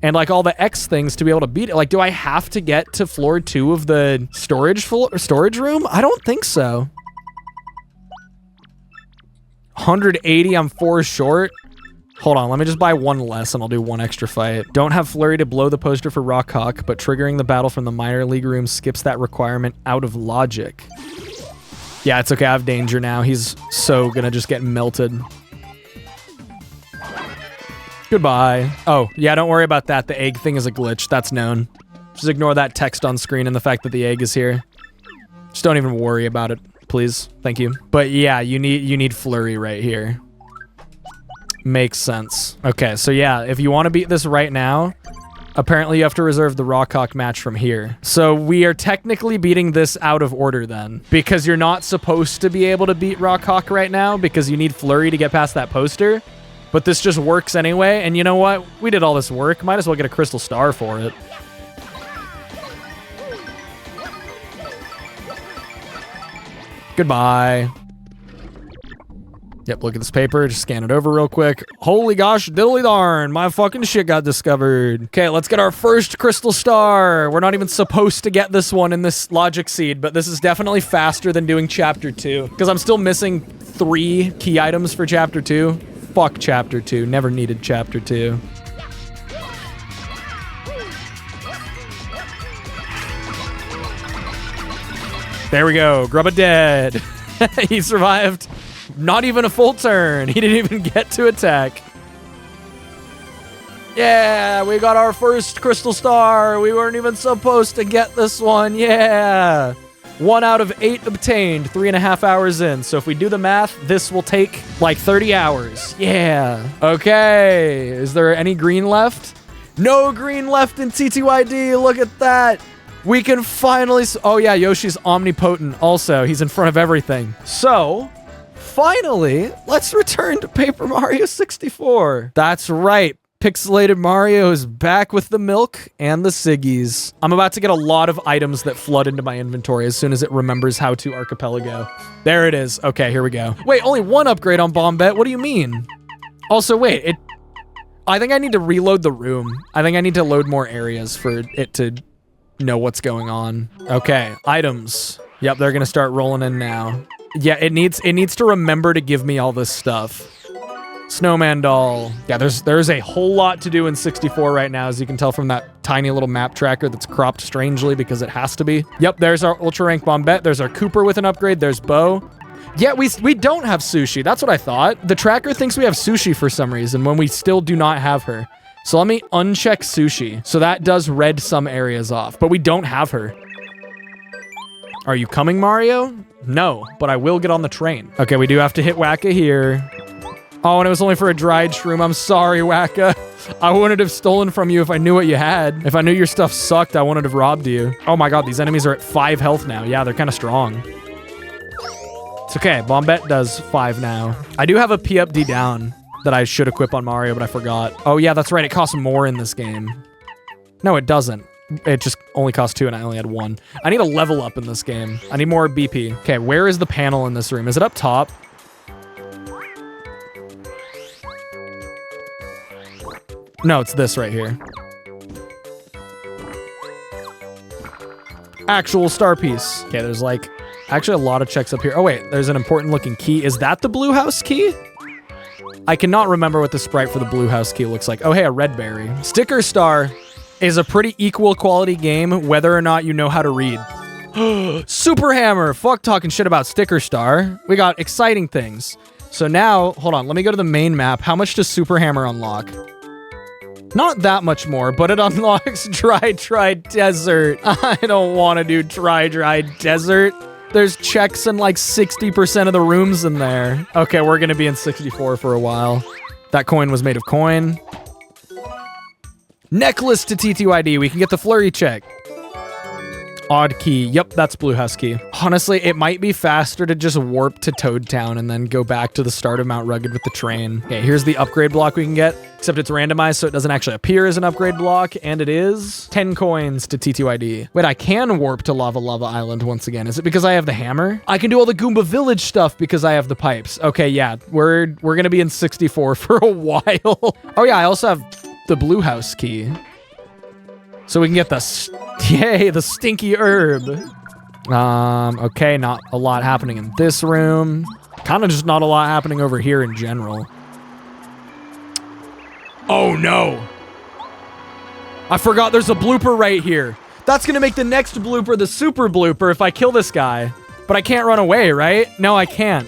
and like all the X things to be able to beat it. Like, do I have to get to floor 2 of the storage room? I don't think so. 180, I'm 4 short. Hold on, let me just buy 1 less and I'll do 1 extra fight. Don't have Flurry to blow the poster for Rockhawk, but triggering the battle from the minor league room skips that requirement out of logic. Yeah, it's okay, I have danger now. He's so gonna just get melted. Goodbye. Oh, yeah, don't worry about that. The egg thing is a glitch. That's known. Just ignore that text on screen and the fact that the egg is here. Just don't even worry about it, please. Thank you. But yeah, you need Flurry right here. Makes sense. Okay, so yeah, if you want to beat this right now, apparently you have to reserve the Rockhawk match from here. So we are technically beating this out of order then, because you're not supposed to be able to beat Rockhawk right now because you need Flurry to get past that poster. But this just works anyway, and you know what? We did all this work. Might as well get a crystal star for it. Goodbye. Yep, look at this paper. Just scan it over real quick. Holy gosh, diddly darn. My fucking shit got discovered. Okay, let's get our first crystal star. We're not even supposed to get this one in this logic seed, but this is definitely faster than doing chapter 2. Because I'm still missing 3 key items for chapter 2. Fuck chapter 2. Never needed chapter 2. There we go. Grubba dead. He survived. Not even a full turn. He didn't even get to attack. Yeah, we got our first crystal star. We weren't even supposed to get this one. Yeah. 1 out of 8 obtained, 3.5 hours in. So if we do the math, this will take like 30 hours. Yeah. Okay. Is there any green left? No green left in TTYD. Look at that. We can finally... Oh yeah, Yoshi's omnipotent also. He's in front of everything. So, finally, let's return to Paper Mario 64. That's right. Pixelated Mario is back with the milk and the Siggies. I'm about to get a lot of items that flood into my inventory as soon as it remembers how to Archipelago. There it is. Okay, here we go. Wait, only 1 upgrade on Bombette? What do you mean? Also, wait, I think I need to reload the room. I think I need to load more areas for it to know what's going on. Okay, items. Yep, they're gonna start rolling in now. Yeah, it needs to remember to give me all this stuff. Snowman doll. Yeah, there's a whole lot to do in 64 right now, as you can tell from that tiny little map tracker that's cropped strangely because it has to be. Yep, there's our Ultra Rank Bombette. There's our Cooper with an upgrade. There's Bo. Yeah, we don't have Sushi. That's what I thought. The tracker thinks we have Sushi for some reason when we still do not have her. So let me uncheck Sushi. So that does red some areas off, but we don't have her. Are you coming, Mario? No, but I will get on the train. Okay, we do have to hit Wacka here. Oh, and it was only for a dried shroom. I'm sorry, Wacka. I wouldn't have stolen from you if I knew what you had. If I knew your stuff sucked, I wouldn't have robbed you. Oh my god, these enemies are at 5 health now. Yeah, they're kind of strong. It's okay. Bombette does 5 now. I do have a P up, D down that I should equip on Mario, but I forgot. Oh yeah, that's right. It costs more in this game. No, it doesn't. It just only costs 2 and I only had 1. I need a level up in this game. I need more BP. Okay, where is the panel in this room? Is it up top? No, it's this right here. Actual star piece. Okay, there's like actually a lot of checks up here. Oh wait, there's an important looking key. Is that the blue house key? I cannot remember what the sprite for the blue house key looks like. Oh hey, a red berry. Sticker star. is a pretty equal quality game, whether or not you know how to read. Super Hammer. Fuck talking shit about Sticker Star. We got exciting things. So now, hold on. Let me go to the main map. How much does Super Hammer unlock? Not that much more, but it unlocks Dry Desert. I don't want to do Dry Desert. There's checks in like 60% of the rooms in there. Okay, we're going to be in 64 for a while. That coin was made of coin. Necklace to TTYD. We can get the flurry check. Odd key. Yep, that's Blue House key. Honestly, it might be faster to just warp to Toad Town and then go back to the start of Mount Rugged with the train. Okay, here's the upgrade block we can get, except it's randomized, so it doesn't actually appear as an upgrade block, and it is 10 coins to TTYD. Wait, I can warp to Lava Island once again. Is it because I have the hammer? I can do all the Goomba Village stuff because I have the pipes. Okay, yeah, we're gonna be in 64 for a while. Oh yeah, I also have the Blue House key. So we can get the stinky herb. Okay, not a lot happening in this room. Kind of just not a lot happening over here in general. Oh no. I forgot there's a blooper right here. That's gonna make the next blooper the super blooper if I kill this guy. But I can't run away, right? No, I can't.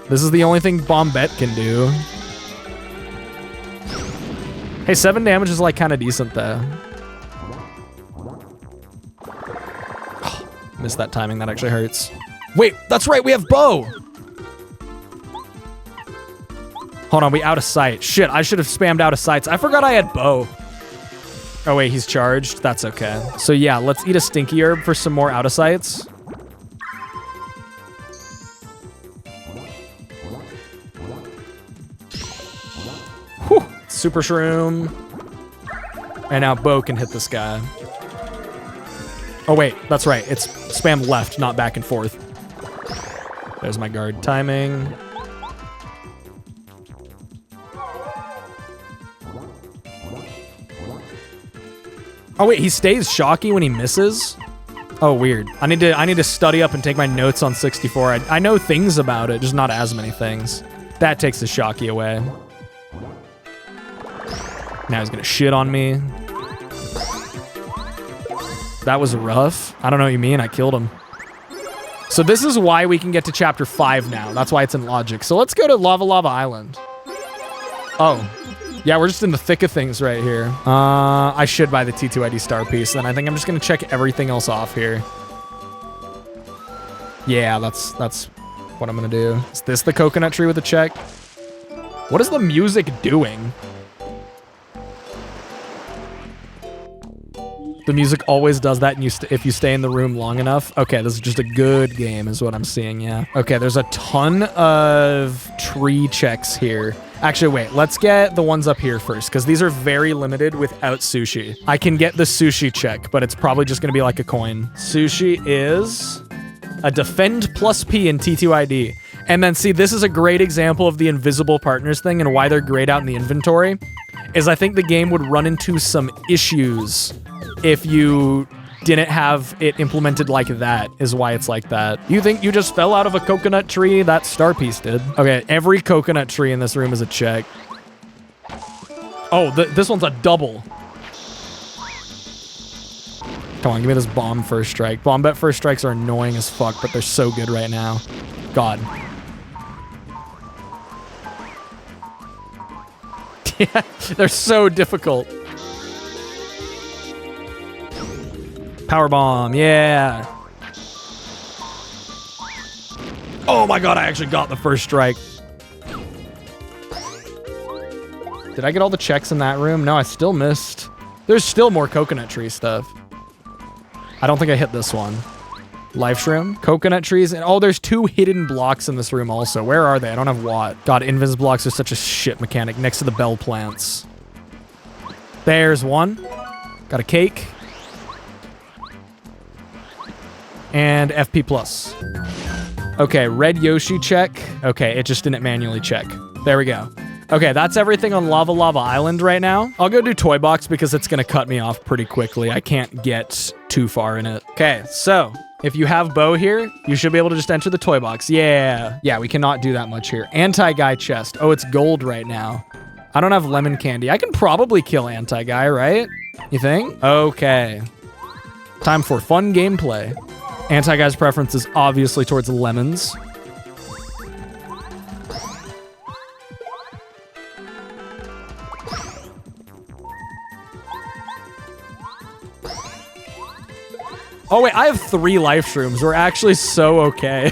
This is the only thing Bombette can do. Hey, 7 damage is like kind of decent though. Oh, missed that timing, that actually hurts. Wait, that's right, we have bow. Hold on, we out of sight. Shit, I should have spammed out of sights. I forgot I had bow. Oh wait, he's charged, that's okay. So yeah, let's eat a stinky herb for some more out of sights. Whew. Super Shroom. And now Bo can hit this guy. Oh wait, that's right. It's spam left, not back and forth. There's my guard timing. Oh wait, he stays shocky when he misses? Oh, weird. I need to study up and take my notes on 64. I know things about it, just not as many things. That takes the shocky away. Now he's gonna shit on me. That was rough. I don't know what you mean. I killed him. So this is why we can get to chapter 5 now. That's why it's in logic. So let's go to Lava Island. Oh. Yeah, we're just in the thick of things right here. I should buy the T2ID star piece. Then I think I'm just gonna check everything else off here. Yeah, that's what I'm gonna do. Is this the coconut tree with a check? What is the music doing? The music always does that if you stay in the room long enough. Okay, this is just a good game is what I'm seeing, yeah. Okay, there's a ton of tree checks here. Actually, wait, let's get the ones up here first, because these are very limited without sushi. I can get the sushi check, but it's probably just going to be like a coin. Sushi is a defend plus P in T2ID. And then see, this is a great example of the invisible partners thing and why they're grayed out in the inventory, is I think the game would run into some issues if you didn't have it implemented like that, is why it's like that. You think you just fell out of a coconut tree? That star piece did. Okay, every coconut tree in this room is a check. Oh, this one's a double. Come on, give me this bomb first strike. Bombette first strikes are annoying as fuck, but they're so good right now. God. Yeah, they're so difficult. Power bomb, yeah. Oh my god, I actually got the first strike. Did I get all the checks in that room? No, I still missed. There's still more coconut tree stuff. I don't think I hit this one. Life shroom, coconut trees, and oh, there's 2 hidden blocks in this room also. Where are they? I don't have what. God, invis blocks are such a shit mechanic next to the bell plants. There's one. Got a cake. And FP plus. Okay, red Yoshi check. Okay, it just didn't manually check. There we go. Okay, that's everything on Lava Island right now. I'll go do Toy Box because it's gonna cut me off pretty quickly. I can't get too far in it. Okay, so if you have Bo here, you should be able to just enter the Toy Box. Yeah. Yeah, we cannot do that much here. Anti-guy chest. Oh, it's gold right now. I don't have lemon candy. I can probably kill Anti-Guy, right? You think? Okay. Time for fun gameplay. Anti-Guy's preference is obviously towards lemons. Oh wait, I have 3 life shrooms. We're actually so okay.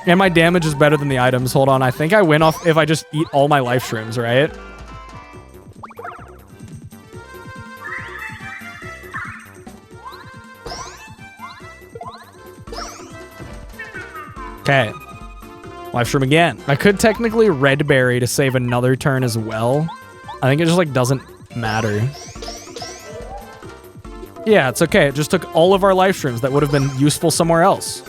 And my damage is better than the items. Hold on, I think I win off if I just eat all my life shrooms, right? Okay. Life shroom again. I could technically red berry to save another turn as well. I think it just like doesn't matter. Yeah, it's okay. It just took all of our life shrooms that would have been useful somewhere else.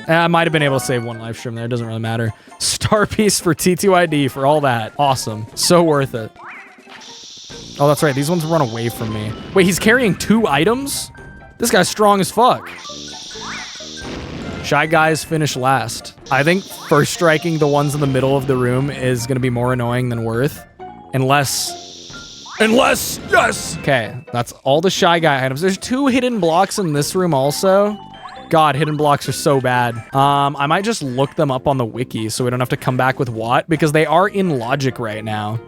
I might have been able to save 1 life stream there. It doesn't really matter. Star piece for T2ID for all that. Awesome. So worth it. Oh, that's right. These ones run away from me. Wait, he's carrying 2 items? This guy's strong as fuck. Shy Guys finish last. I think first striking the ones in the middle of the room is going to be more annoying than worth. Unless, yes! Okay, that's all the Shy Guy items. There's 2 hidden blocks in this room also. God, hidden blocks are so bad. I might just look them up on the wiki so we don't have to come back with what, because they are in logic right now.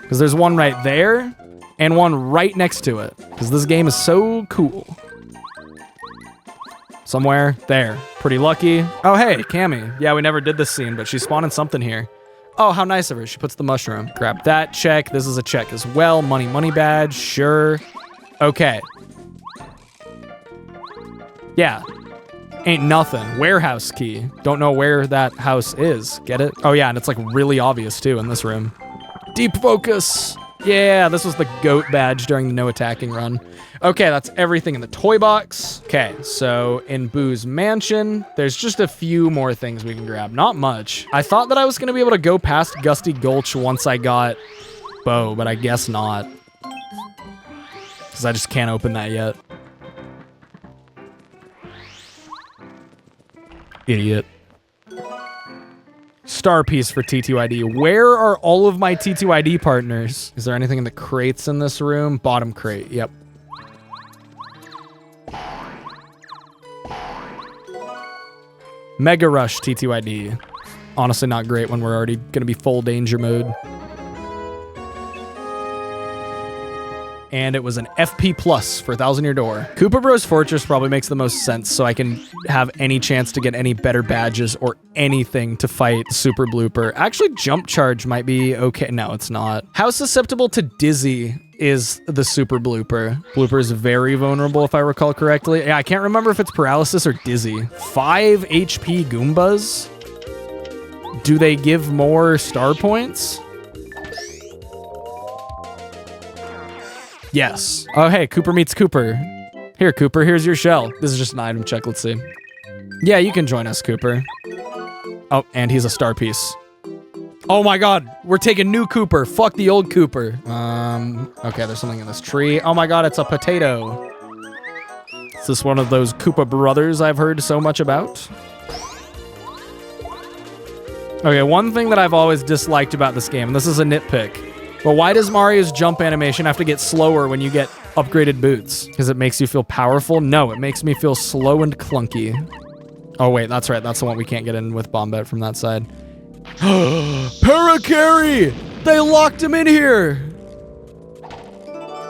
Because there's one right there and one right next to it. Because this game is so cool. Somewhere there. Pretty lucky. Oh, hey, Cammy. Yeah, we never did this scene, but she's spawning something here. Oh, how nice of her. She puts the mushroom. Grab that check. This is a check as well. Money badge. Sure. Okay. Yeah. Ain't nothing. Warehouse key. Don't know where that house is. Get it? Oh, yeah, and it's like really obvious too in this room. Deep focus. Yeah, this was the goat badge during the no attacking run. Okay, that's everything in the toy box. Okay, so in Boo's mansion, there's just a few more things we can grab. Not much. I thought that I was going to be able to go past Gusty Gulch once I got Bo, but I guess not. Because I just can't open that yet. Idiot. Star piece for T2ID. Where are all of my T2ID partners? Is there anything in the crates in this room? Bottom crate. Yep. Mega Rush T2ID. Honestly, not great when we're already going to be full danger mode. And it was an FP plus for 1,000 Year Door. Koopa Bros Fortress probably makes the most sense, so I can have any chance to get any better badges or anything to fight Super Blooper. Actually, Jump Charge might be okay. No, it's not. How susceptible to Dizzy is the Super Blooper? Blooper is very vulnerable, if I recall correctly. Yeah, I can't remember if it's paralysis or Dizzy. 5 HP Goombas? Do they give more star points? Yes. Oh, hey, Cooper meets Cooper. Here, Cooper, here's your shell. This is just an item check. Let's see. Yeah, you can join us, Cooper. Oh, and he's a star piece. Oh my God, we're taking new Cooper. Fuck the old Cooper. Okay, there's something in this tree. Oh my God, it's a potato. Is this one of those Koopa brothers I've heard so much about? Okay, one thing that I've always disliked about this game, and this is a nitpick, but why does Mario's jump animation have to get slower when you get upgraded boots? Because it makes you feel powerful? No, it makes me feel slow and clunky. Oh wait, that's right. That's the one we can't get in with Bombette from that side. Paracarry! They locked him in here!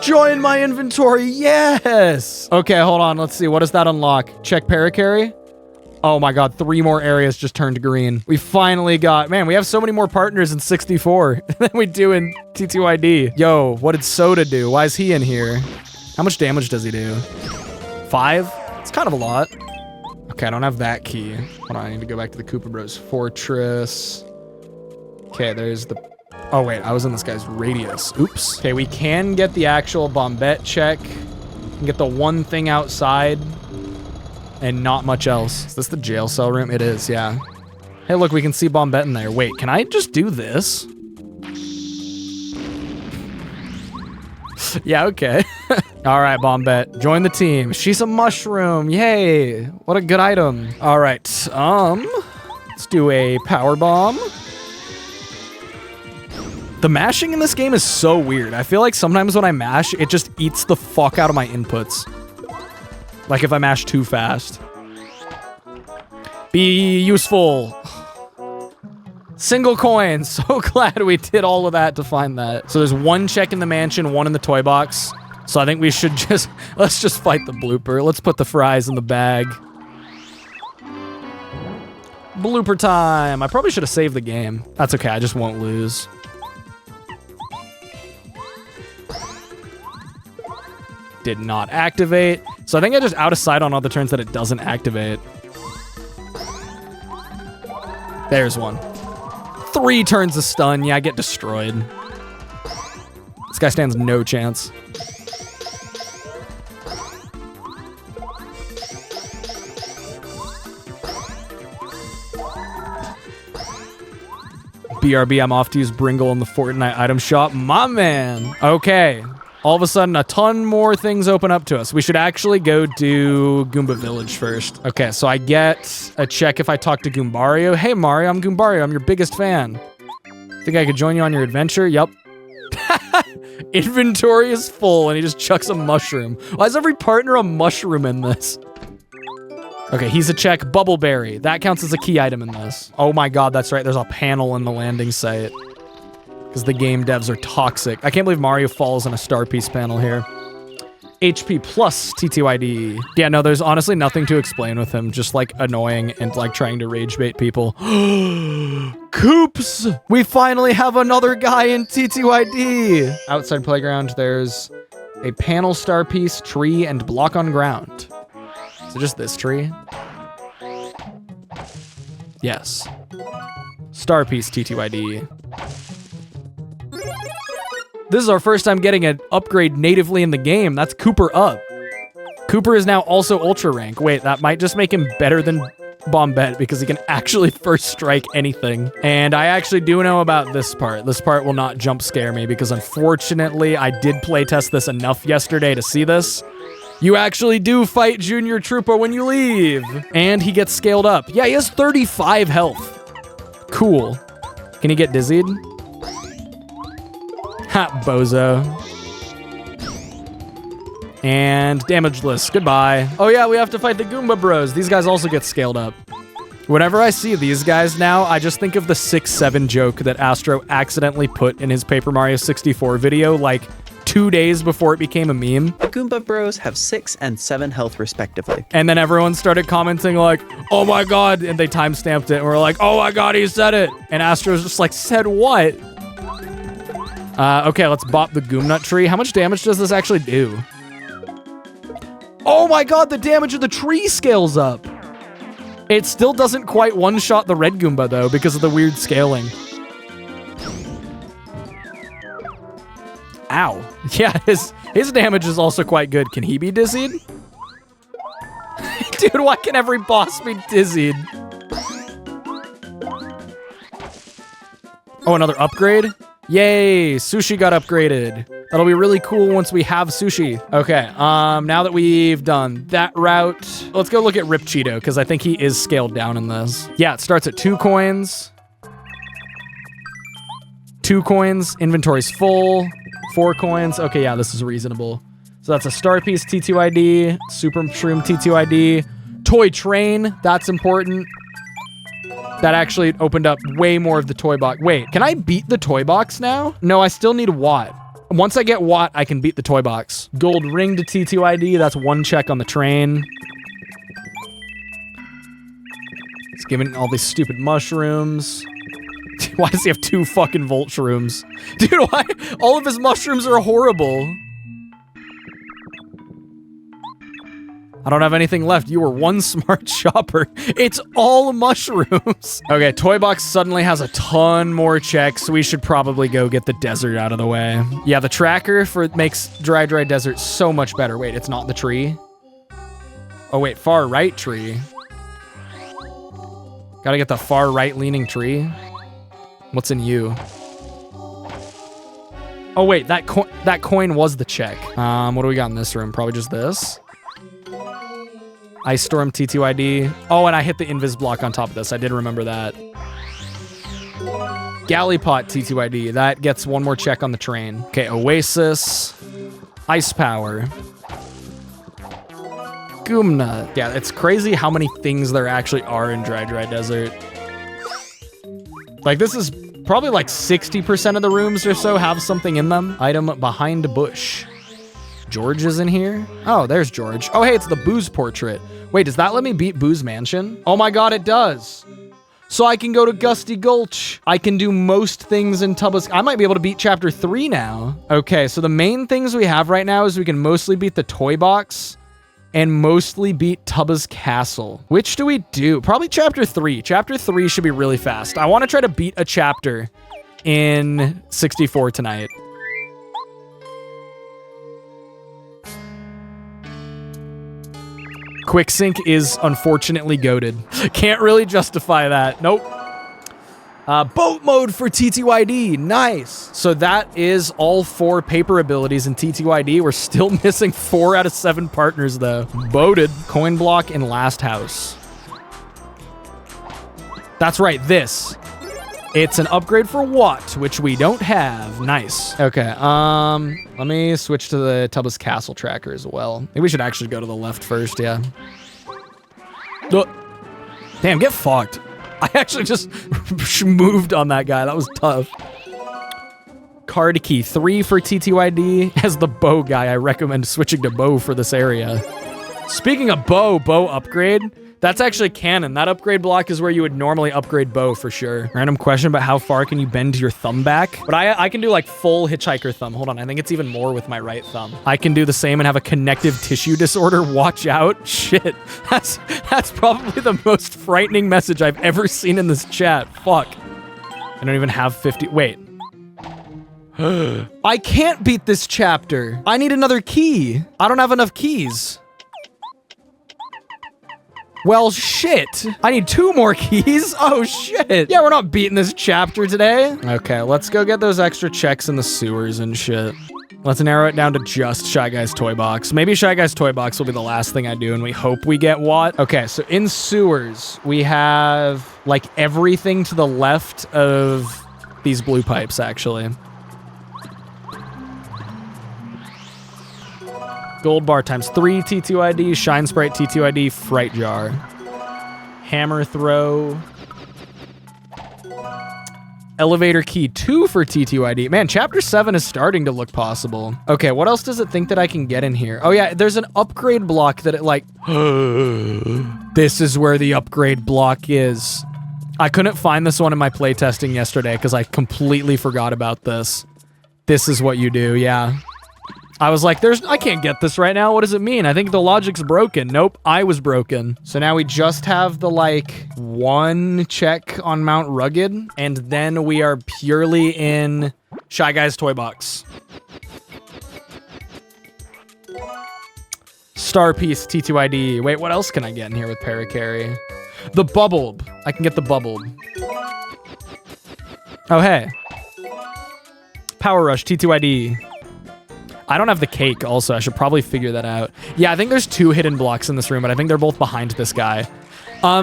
Join my inventory, yes! Okay, hold on. Let's see. What does that unlock? Check Paracarry? Oh my God, 3 more areas just turned green. We finally got, man, we have so many more partners in 64 than we do in T2ID. Yo, what did Soda do? Why is he in here? How much damage does he do? 5? It's kind of a lot. Okay, I don't have that key. Hold on, I need to go back to the Koopa Bros Fortress. Okay, there's the, oh wait, I was in this guy's radius. Oops. Okay, we can get the actual Bombette check. We can get the one thing outside. And not much else. Is this the jail cell room? It is, yeah. Hey, look, we can see Bombette in there. Wait, can I just do this? Yeah, okay. All right, Bombette, join the team. She's a mushroom. Yay. What a good item. All right. Let's do a power bomb. The mashing in this game is so weird. I feel like sometimes when I mash, it just eats the fuck out of my inputs. Like if I mash too fast. Be useful. Single coin. So glad we did all of that to find that. So there's one check in the mansion, one in the toy box. So I think we should let's just fight the blooper. Let's put the fries in the bag. Blooper time. I probably should have saved the game. That's okay, I just won't lose. Did not activate. So I think I just out of sight on all the turns that it doesn't activate. There's one. 3 turns of stun. Yeah, I get destroyed. This guy stands no chance. BRB, I'm off to use Bringle in the Fortnite item shop. My man. Okay. All of a sudden, a ton more things open up to us. We should actually go do Goomba Village first. Okay, so I get a check if I talk to Goombario. Hey, Mario, I'm Goombario. I'm your biggest fan. Think I could join you on your adventure? Yep. Inventory is full, and he just chucks a mushroom. Why is every partner a mushroom in this? Okay, he's a check. Bubbleberry. That counts as a key item in this. Oh my god, that's right. There's a panel in the landing site. Because the game devs are toxic. I can't believe Mario falls in a star piece panel here. HP plus TTYD. Yeah, no, there's honestly nothing to explain with him. Just like annoying and like trying to rage bait people. Coops! We finally have another guy in TTYD. Outside playground, there's a panel star piece, tree, and block on ground. So just this tree? Yes. Star piece TTYD. This is our first time getting an upgrade natively in the game. That's Cooper up. Cooper is now also Ultra Rank. Wait, that might just make him better than Bombette because he can actually first strike anything. And I actually do know about this part. This part will not jump scare me because unfortunately I did playtest this enough yesterday to see this. You actually do fight Junior Troopa when you leave. And he gets scaled up. Yeah, he has 35 health. Cool. Can he get dizzied? Ha, bozo. And damageless. Goodbye. Oh yeah, we have to fight the Goomba Bros. These guys also get scaled up. Whenever I see these guys now, I just think of the 6-7 joke that Astro accidentally put in his Paper Mario 64 video like 2 days before it became a meme. The Goomba Bros have 6 and 7 health respectively. And then everyone started commenting like, oh my god, and they timestamped it and we're like, oh my god, he said it. And Astro's just like, said what? Okay, let's bop the Goomnut tree. How much damage does this actually do? Oh my god, the damage of the tree scales up. It still doesn't quite one-shot the red Goomba, though, because of the weird scaling. Ow. Yeah, his damage is also quite good. Can he be dizzied? Dude, why can every boss be dizzied? Oh, another upgrade? Yay, sushi got upgraded. That'll be really cool once we have sushi. Okay, now that we've done that route, let's go look at Rip Cheeto, because I think he is scaled down in this. Yeah, it starts at 2 coins. 2 coins, inventory's full. 4 coins, okay, yeah, this is reasonable. So that's a Star Piece T2ID, Super Shroom T2ID, Toy Train, that's important. That actually opened up way more of the toy box. Wait, can I beat the toy box now? No, I still need Watt. Once I get Watt, I can beat the toy box. Gold ring to T2ID, that's 1 check on the train. It's giving all these stupid mushrooms. Why does he have 2 fucking Volt Shrooms? Dude, why? All of his mushrooms are horrible. I don't have anything left. You were one smart shopper. It's all mushrooms. Okay, Toy Box suddenly has a ton more checks. So we should probably go get the desert out of the way. Yeah, the tracker makes Dry Desert so much better. Wait, it's not the tree? Oh wait, far right tree. Gotta get the far right leaning tree. What's in you? Oh wait, that coin was the check. What do we got in this room? Probably just this. Ice Storm TTYD. Oh, and I hit the invis block on top of this. I did remember that. Galleypot TTYD. That gets one more check on the train. Okay, Oasis. Ice Power. Gumna. Yeah, it's crazy how many things there actually are in Dry Desert. Like, this is probably like 60% of the rooms or so have something in them. Item behind bush. George is in here. Oh, there's George. Oh, hey, it's the Booze portrait. Wait, does that let me beat Booze Mansion? Oh my God, it does. So I can go to Gusty Gulch. I can do most things in Tubba's. I might be able to beat chapter 3 now. Okay, so the main things we have right now is we can mostly beat the toy box and mostly beat Tubba's Castle. Which do we do? Probably chapter 3. Chapter 3 should be really fast. I want to try to beat a chapter in 64 tonight. Quick Sync is unfortunately goated. Can't really justify that. Nope. Boat mode for TTYD. Nice. So that is all 4 paper abilities in TTYD. We're still missing 4 out of 7 partners, though. Boated. Coin block in Last House. That's right, this. It's an upgrade for what, which we don't have. Nice. Okay, let me switch to the Tubba's Castle tracker as well. Maybe we should actually go to the left first, yeah. Look. Damn, get fucked. I actually just moved on that guy. That was tough. Card key 3 for TTYD. As the bow guy, I recommend switching to bow for this area. Speaking of bow upgrade, that's actually canon. That upgrade block is where you would normally upgrade bow for sure. Random question about how far can you bend your thumb back? But I can do like full hitchhiker thumb. Hold on, I think it's even more with my right thumb. I can do the same and have a connective tissue disorder. Watch out. Shit. That's probably the most frightening message I've ever seen in this chat. Fuck. I don't even have 50. Wait. I can't beat this chapter. I need another key. I don't have enough keys. Well, shit. I need 2 more keys. Oh, shit. Yeah, we're not beating this chapter today. Okay, let's go get those extra checks in the sewers and shit. Let's narrow it down to just Shy Guy's Toy Box. Maybe Shy Guy's Toy Box will be the last thing I do, and we hope we get what? Okay, so in sewers, we have, like, everything to the left of these blue pipes, actually. Gold bar times 3 T2ID, Shine Sprite T2ID, Fright Jar. Hammer throw. Elevator key 2 for T2ID. Man, chapter 7 is starting to look possible. Okay, what else does it think that I can get in here? Oh yeah, there's an upgrade block that it like... This is where the upgrade block is. I couldn't find this one in my playtesting yesterday because I completely forgot about this. This is what you do, yeah. I was like, I can't get this right now. What does it mean? I think the logic's broken. Nope, I was broken. So now we just have the, like, 1 check on Mount Rugged, and then we are purely in Shy Guy's Toy Box. Star Piece, T2ID. Wait, what else can I get in here with Paracarry? The Bubble. I can get the Bubble. Oh, hey. Power Rush, T2ID. I don't have the cake also. I should probably figure that out. Yeah, I think there's 2 hidden blocks in this room, but I think they're both behind this guy.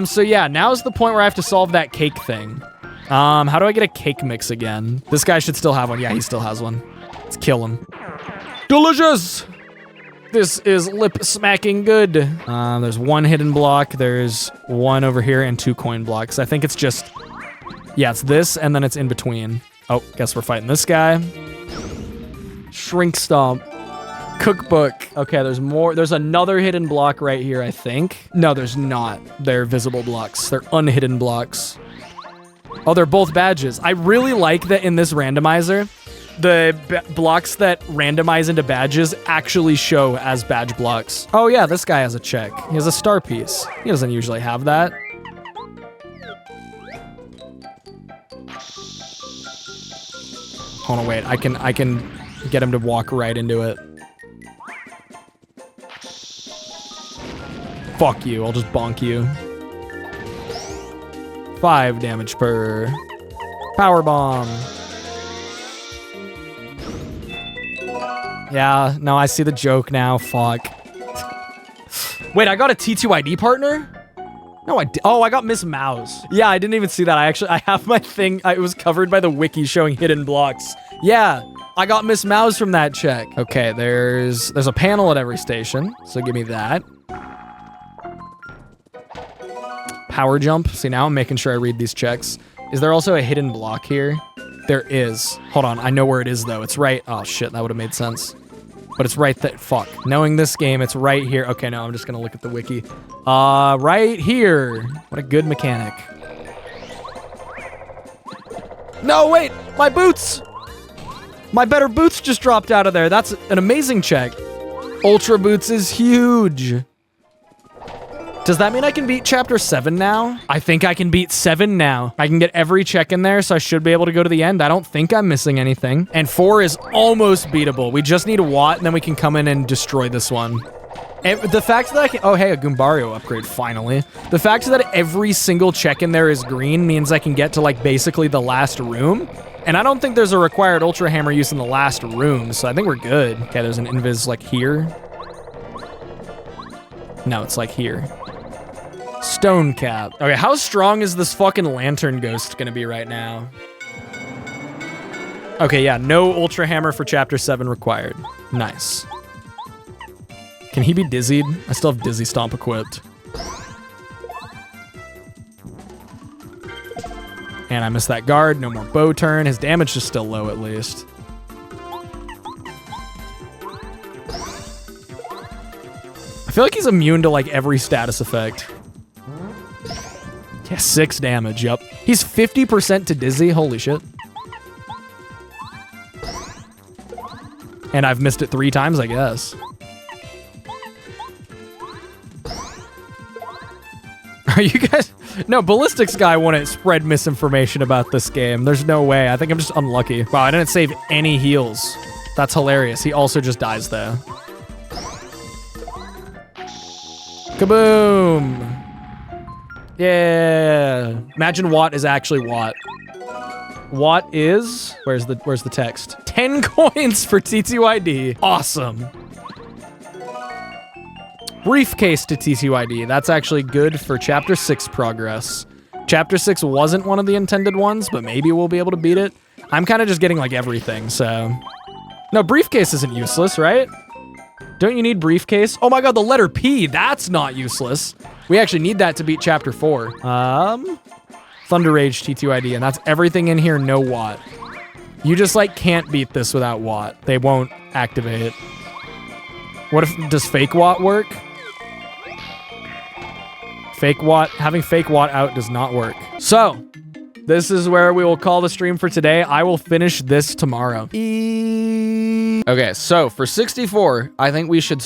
So yeah, now's the point where I have to solve that cake thing. How do I get a cake mix again? This guy should still have one. Yeah, he still has one. Let's kill him. Delicious! This is lip smacking good. There's 1 hidden block. There's 1 over here and 2 coin blocks. I think it's just... Yeah, it's this and then it's in between. Oh, guess we're fighting this guy. Shrink Stomp. Cookbook. Okay, there's more. There's another hidden block right here, I think. No, there's not. They're visible blocks. They're unhidden blocks. Oh, they're both badges. I really like that in this randomizer, the blocks that randomize into badges actually show as badge blocks. Oh yeah, this guy has a check. He has a star piece. He doesn't usually have that. Hold on, wait. I can get him to walk right into it. Fuck you, I'll just bonk you. 5 damage per. Power bomb. Yeah, no, I see the joke now. Fuck. Wait, I got a T2ID partner? No, I got Miss Mouse. Yeah, I didn't even see that. I have my thing. It was covered by the wiki showing hidden blocks. Yeah, I got Miss Mouse from that check. Okay, there's a panel at every station, so give me that. Power jump. See, now I'm making sure I read these checks. Is there also a hidden block here? There is. Hold on, I know where it is though. It's right. Oh shit, that would have made sense. But it's right there. Fuck. Knowing this game, it's right here. Okay, no, I'm just gonna look at the wiki. Right here. What a good mechanic. No, wait, my boots. My better boots just dropped out of there. That's an amazing check. Ultra boots is huge. Does that mean I can beat chapter 7 now? I think I can beat 7 now. I can get every check in there, so I should be able to go to the end. I don't think I'm missing anything. And 4 is almost beatable. We just need a Watt, and then we can come in and destroy this one. And the fact that I can... Oh, hey, a Goombario upgrade, finally. The fact that every single check in there is green means I can get to, like, basically the last room. And I don't think there's a required Ultra Hammer use in the last room, so I think we're good. Okay, there's an invis, like, here. No, it's, like, here. Stone cap. Okay, how strong is this fucking lantern ghost gonna be right now? Okay, yeah, no Ultra Hammer for chapter 7 required. Nice. Can he be dizzied? I still have Dizzy Stomp equipped. And I missed that guard. No more bow turn. His damage is still low at least. I feel like he's immune to like every status effect. Yeah, 6 damage, yep. He's 50% to dizzy, holy shit. And I've missed it 3 times, I guess. Are you guys... No, Ballistics guy wouldn't spread misinformation about this game. There's no way. I think I'm just unlucky. Wow, I didn't save any heals. That's hilarious. He also just dies there. Kaboom! Yeah. Imagine Watt is actually Watt. Watt is... Where's the text? 10 coins for T2ID. Awesome. Briefcase to T2ID. That's actually good for Chapter 6 progress. Chapter 6 wasn't one of the intended ones, but maybe we'll be able to beat it. I'm kind of just getting like everything, so... No, briefcase isn't useless, right? Don't you need briefcase? Oh my god, the letter P, that's not useless. We actually need that to beat Chapter 4. Thunder Rage T2ID, and that's everything in here, no Watt. You just like can't beat this without Watt. They won't activate it. What if, does fake Watt work? Fake Watt, having fake Watt out does not work. So, this is where we will call the stream for today. I will finish this tomorrow. Okay, so for 64, I think we should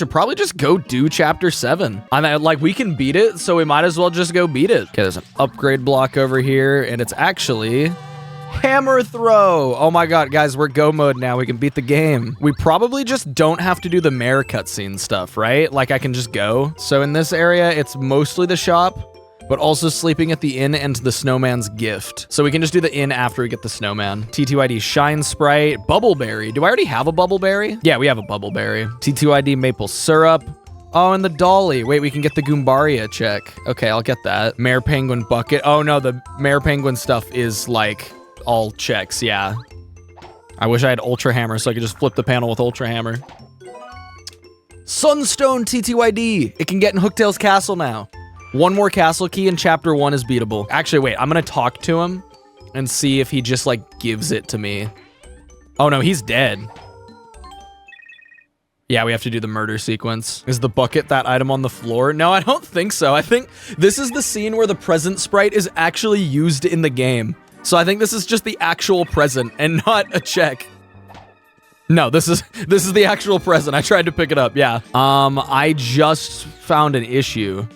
probably just go do chapter 7. Like, we can beat it, so we might as well just go beat it. Okay, there's an upgrade block over here, and it's actually hammer throw. Oh my god, guys, we're go mode now. We can beat the game. We probably just don't have to do the mare cutscene stuff, right? Like, I can just go. So in this area, it's mostly the shop, but also sleeping at the inn and the snowman's gift. So we can just do the inn after we get the snowman. T2ID Shine Sprite, Bubbleberry. Do I already have a Bubbleberry? Yeah, we have a Bubbleberry. T2ID Maple Syrup. Oh, and the dolly. Wait, we can get the Goombaria check. Okay, I'll get that. Mare Penguin Bucket. Oh no, the Mare Penguin stuff is like all checks, yeah. I wish I had Ultra Hammer so I could just flip the panel with Ultra Hammer. Sunstone T2ID. It can get in Hooktail's castle now. One more castle key and chapter 1 is beatable. Actually, wait, I'm gonna talk to him and see if he just like gives it to me. Oh no, he's dead. Yeah, we have to do the murder sequence. Is the bucket that item on the floor? No, I don't think so. I think this is the scene where the present sprite is actually used in the game. So I think this is just the actual present and not a check. No, this is the actual present. I tried to pick it up, yeah. I just found an issue.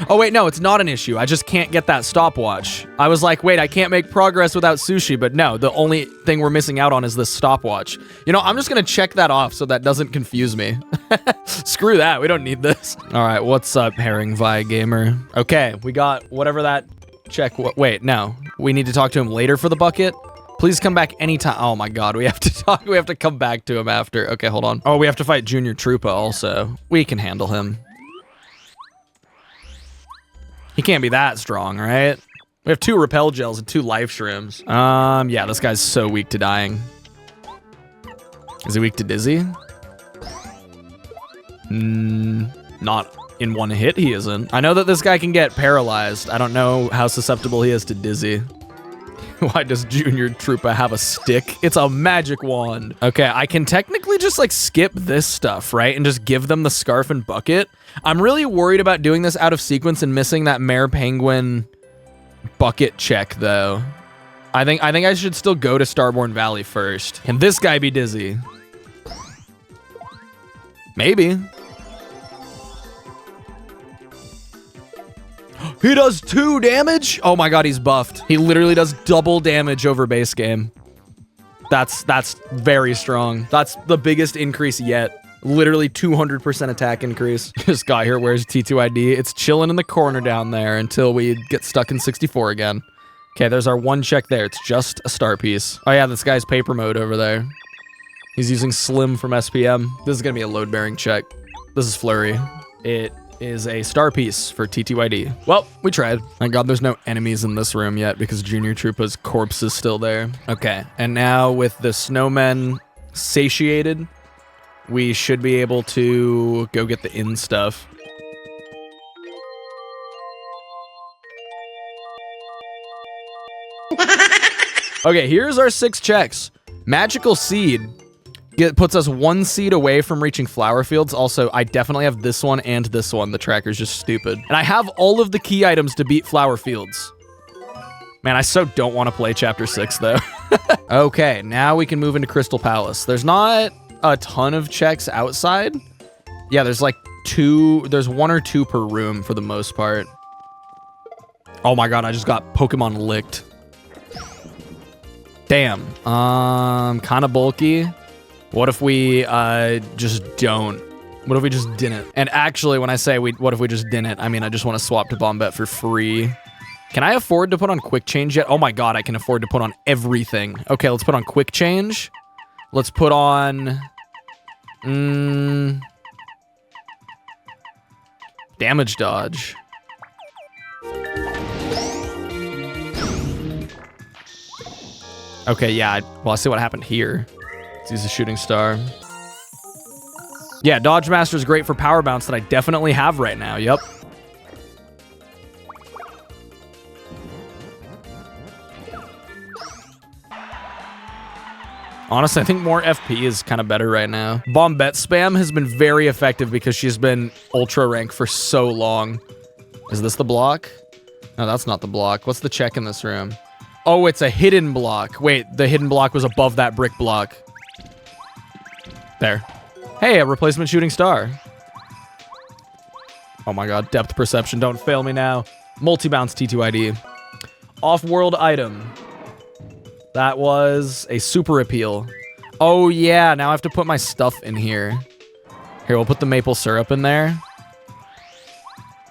Oh wait, no, it's not an issue. I just can't get that stopwatch. I was like, wait, I can't make progress without sushi, but no, the only thing we're missing out on is this stopwatch. You know, I'm just gonna check that off so that doesn't confuse me. Screw that, we don't need this. All right, what's up, Herring Vi Gamer? Okay, we got whatever that check, wait, no. We need to talk to him later for the bucket? Please come back anytime. Oh my God, we have to talk. We have to come back to him after. Okay, hold on. Oh, we have to fight Junior Troopa also. We can handle him. He can't be that strong, right? We have 2 repel gels and 2 life shrooms. Yeah, this guy's so weak to dying. Is he weak to dizzy? Not in one hit, he isn't. I know that this guy can get paralyzed. I don't know how susceptible he is to dizzy. Why does Junior Troopa have a stick? It's a magic wand. Okay, I can technically just like skip this stuff, right? And just give them the scarf and bucket. I'm really worried about doing this out of sequence and missing that Mare Penguin bucket check though. I think I should still go to Starborn Valley first. Can this guy be dizzy? Maybe. He does 2 damage? Oh my God, he's buffed. He literally does double damage over base game. That's very strong. That's the biggest increase yet. Literally 200% attack increase. This guy here wears T2ID. It's chilling in the corner down there until we get stuck in 64 again. Okay, there's our 1 check there. It's just a star piece. Oh yeah, this guy's paper mode over there. He's using Slim from SPM. This is gonna be a load bearing check. This is Flurry. It is a star piece for T2ID. Well, we tried. Thank God there's no enemies in this room yet because Junior Troopa's corpse is still there. Okay, and now with the snowmen satiated, we should be able to go get the inn stuff. Okay, here's our 6 checks. Magical Seed puts us 1 seed away from reaching flower fields. Also, I definitely have this one and this one. The tracker's just stupid. And I have all of the key items to beat flower fields. Man, I so don't want to play chapter 6 though. Okay, now we can move into Crystal Palace. There's not a ton of checks outside. Yeah, there's like 2, there's 1 or 2 per room for the most part. Oh my God, I just got Pokemon licked. Damn, kind of bulky. What if we just don't? What if we just didn't? And actually, when I say what if we just didn't, I mean, I just want to swap to Bombette for free. Can I afford to put on quick change yet? Oh my God, I can afford to put on everything. Okay, let's put on quick change. Let's put on... damage dodge. Okay, yeah, well, I see what happened here. Let's use a shooting star. Yeah, Dodge Master is great for power bounce that I definitely have right now. Yep. Honestly, I think more FP is kind of better right now. Bombette spam has been very effective because she's been ultra rank for so long. Is this the block? No, that's not the block. What's the check in this room? Oh, it's a hidden block. Wait, the hidden block was above that brick block. There. Hey, a replacement shooting star. Oh my God, depth perception. Don't fail me now. Multi-bounce T2ID. Off-world item. That was a super appeal. Oh yeah, now I have to put my stuff in here. Here, we'll put the maple syrup in there.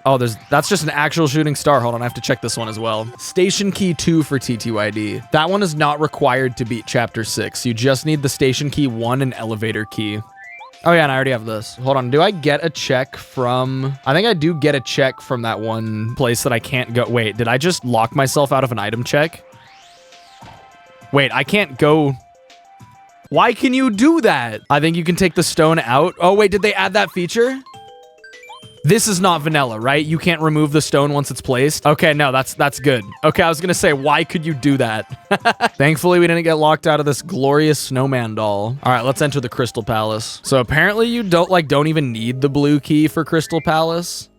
Oh, that's just an actual shooting star. Hold on, I have to check this one as well. Station key 2 for T2ID. That one is not required to beat chapter 6. You just need the station key 1 and elevator key. Oh yeah, and I already have this. Hold on, do I get a check from... I think I do get a check from that one place that I can't go... Wait, did I just lock myself out of an item check? Wait, I can't go... Why can you do that? I think you can take the stone out. Oh wait, did they add that feature? This is not vanilla, right? You can't remove the stone once it's placed. Okay, no, that's good. Okay, I was gonna say, why could you do that? Thankfully, we didn't get locked out of this glorious snowman doll. All right, let's enter the Crystal Palace. So apparently you don't even need the blue key for Crystal Palace.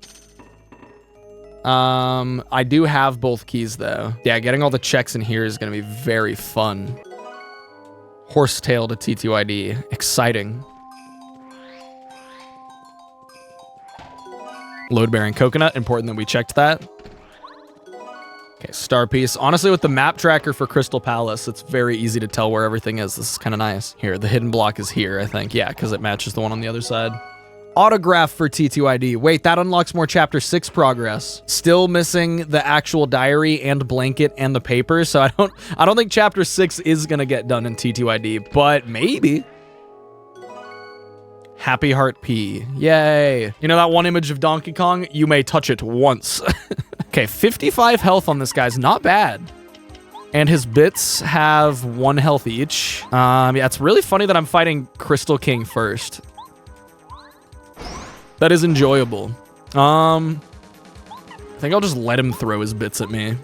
I do have both keys though. Yeah, getting all the checks in here is gonna be very fun. Horsetail to T2ID, exciting. Load-bearing coconut, important that we checked that. Okay, star piece. Honestly, with the map tracker for Crystal Palace, it's very easy to tell where everything is. This is kind of nice. Here, the hidden block is here, I think. Yeah, because it matches the one on the other side. Autograph for T2ID. Wait, that unlocks more chapter 6 progress. Still missing the actual diary and blanket and the paper, so I don't think chapter 6 is gonna get done in T2ID, but maybe. Happy Heart P. Yay. You know that one image of Donkey Kong? You may touch it once. Okay, 55 health on this guy's not bad. And his bits have 1 health each. Yeah, it's really funny that I'm fighting Crystal King first. That is enjoyable. I think I'll just let him throw his bits at me.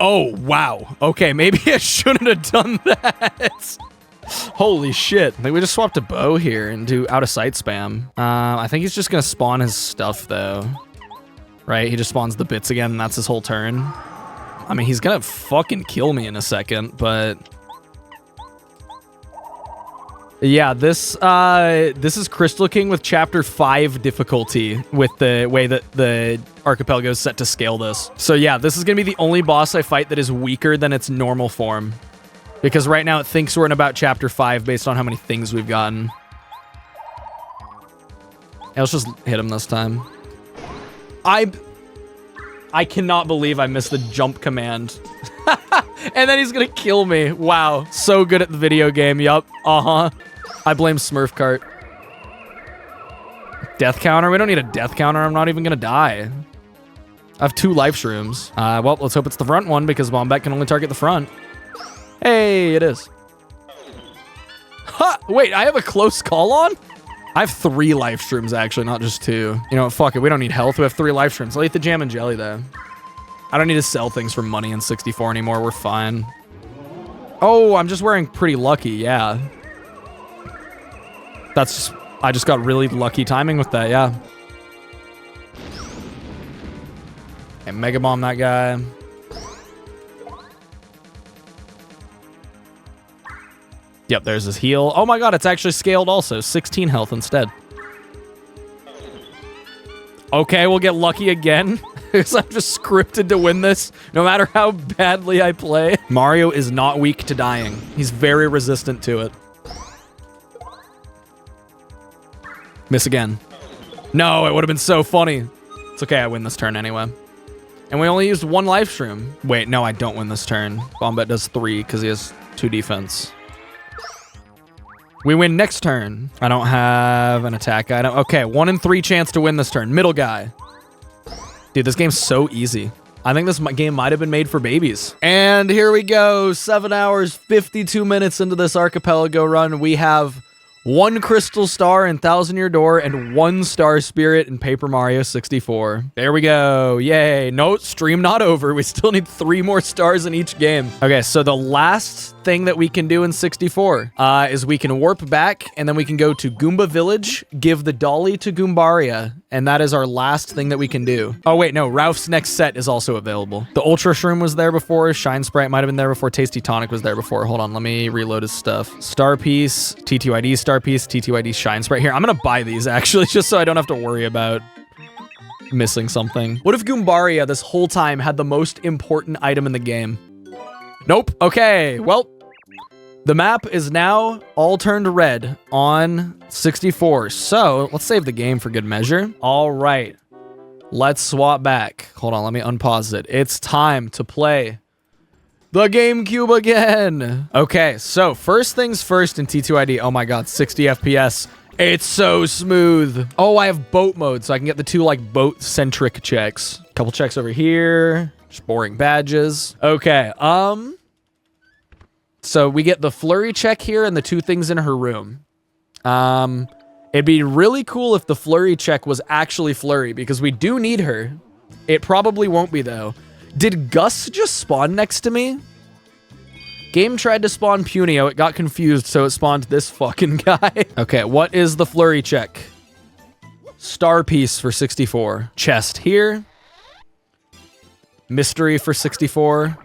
Oh, wow. Okay, maybe I shouldn't have done that. Holy shit. I think we just swapped a bow here and do out of sight spam. I think he's just gonna spawn his stuff though. Right? He just spawns the bits again and that's his whole turn. I mean, he's gonna fucking kill me in a second, but... Yeah, this is Crystal King with chapter 5 difficulty with the way that the Archipelago is set to scale this. So yeah, this is gonna be the only boss I fight that is weaker than its normal form. Because right now it thinks we're in about chapter 5 based on how many things we've gotten. Yeah, let's just hit him this time. I cannot believe I missed the jump command. And then he's gonna kill me. Wow, so good at the video game, yup, uh-huh. I blame Smurf Cart. Death counter? We don't need a death counter. I'm not even gonna die. I have 2 life shrooms. Well, let's hope it's the front one because Wombat can only target the front. Hey, it is. Ha! Wait, I have a close call on? I have 3 life shrooms actually, not just 2. You know what, fuck it, we don't need health. We have 3 life shrooms. I'll eat the jam and jelly though. I don't need to sell things for money in 64 anymore. We're fine. Oh, I'm just wearing Pretty Lucky, yeah. That's just, I just got really lucky timing with that, yeah. Okay, Mega Bomb that guy. Yep, there's his heal. Oh my god, it's actually scaled also. 16 health instead. Okay, we'll get lucky again. Because I'm just scripted to win this, no matter how badly I play. Mario is not weak to dying. He's very resistant to it. Miss again. No, it would have been so funny. It's okay, I win this turn anyway. And we only used 1 life shroom. Wait, no, I don't win this turn. Bombette does 3 because he has 2 defense. We win next turn. I don't have an attack item. Okay, 1 in 3 chance to win this turn. Middle guy. Dude, this game's so easy. I think this game might have been made for babies. And here we go. 7 hours, 52 minutes into this Archipelago run. We have 1 Crystal Star in Thousand Year Door and 1 Star Spirit in Paper Mario 64. There we go. Yay. No, stream not over. We still need 3 more stars in each game. Okay, so the last thing that we can do in 64 is we can warp back and then we can go to Goomba Village, give the dolly to Goombaria, and that is our last thing that we can do. Oh wait, no, Ralph's next set is also available. The Ultra Shroom was there before, Shine Sprite might have been there before, Tasty Tonic was there before. Hold on, let me reload his stuff. Star Piece, T2ID Star Piece, T2ID Shine Sprite. Here, I'm gonna buy these actually, just so I don't have to worry about missing something. What if Goombaria this whole time had the most important item in the game? Nope. Okay, well, the map is now all turned red on 64. So let's save the game for good measure. All right, let's swap back. Hold on, let me unpause it. It's time to play the GameCube again. Okay, so first things first in T2ID. Oh my God, 60 FPS. It's so smooth. Oh, I have boat mode, so I can get the 2 like boat-centric checks. Couple checks over here. Just boring badges. Okay, so we get the flurry check here and the 2 things in her room. It'd be really cool if the flurry check was actually flurry because we do need her. It probably won't be though. Did Gus just spawn next to me? Game tried to spawn Punio. It got confused, so it spawned this fucking guy. Okay, what is the flurry check? Star Piece for 64. Chest here. Mystery for 64.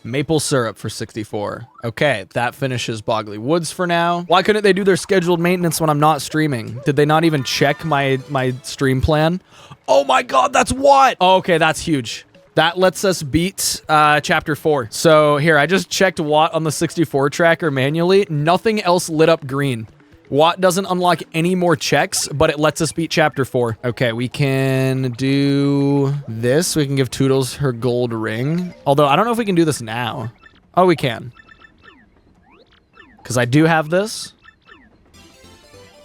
Maple syrup for 64. Okay, that finishes Boggly Woods for now. Why couldn't they do their scheduled maintenance when I'm not streaming? Did they not even check my stream plan? Oh my God, that's what? Oh, okay, that's huge. That lets us beat chapter 4. So here, I just checked Watt on the 64 tracker manually. Nothing else lit up green. Watt doesn't unlock any more checks, but it lets us beat chapter 4. Okay, we can do this. We can give Toodles her gold ring. Although, I don't know if we can do this now. Oh, we can. Because I do have this.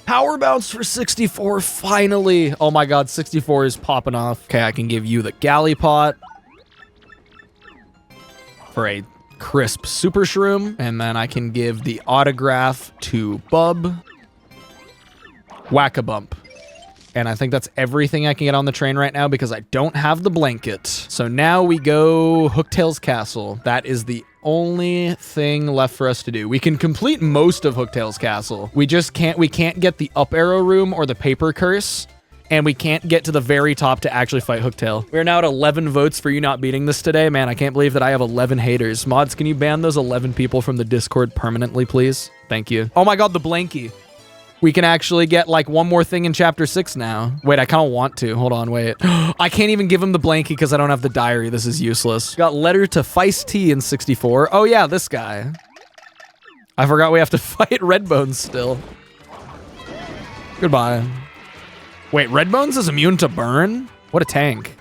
Power bounce for 64, finally. Oh my god, 64 is popping off. Okay, I can give you the galley pot for a crisp super shroom. And then I can give the autograph to Bub. Whack-a-bump. And I think that's everything I can get on the train right now because I don't have the blanket. So now we go Hooktail's Castle. That is the only thing left for us to do. We can complete most of Hooktail's Castle. We can't get the up arrow room or the paper curse. And we can't get to the very top to actually fight Hooktail. We're now at 11 votes for you not beating this today. Man, I can't believe that I have 11 haters. Mods, can you ban those 11 people from the Discord permanently, please? Thank you. Oh my god, the blankie. We can actually get like one more thing in chapter 6 now. Wait, I kind of want to. Hold on, wait. I can't even give him the blankie because I don't have the diary. This is useless. Got letter to Feist T in 64. Oh yeah, this guy. I forgot we have to fight Redbones still. Goodbye. Wait, Redbones is immune to burn? What a tank.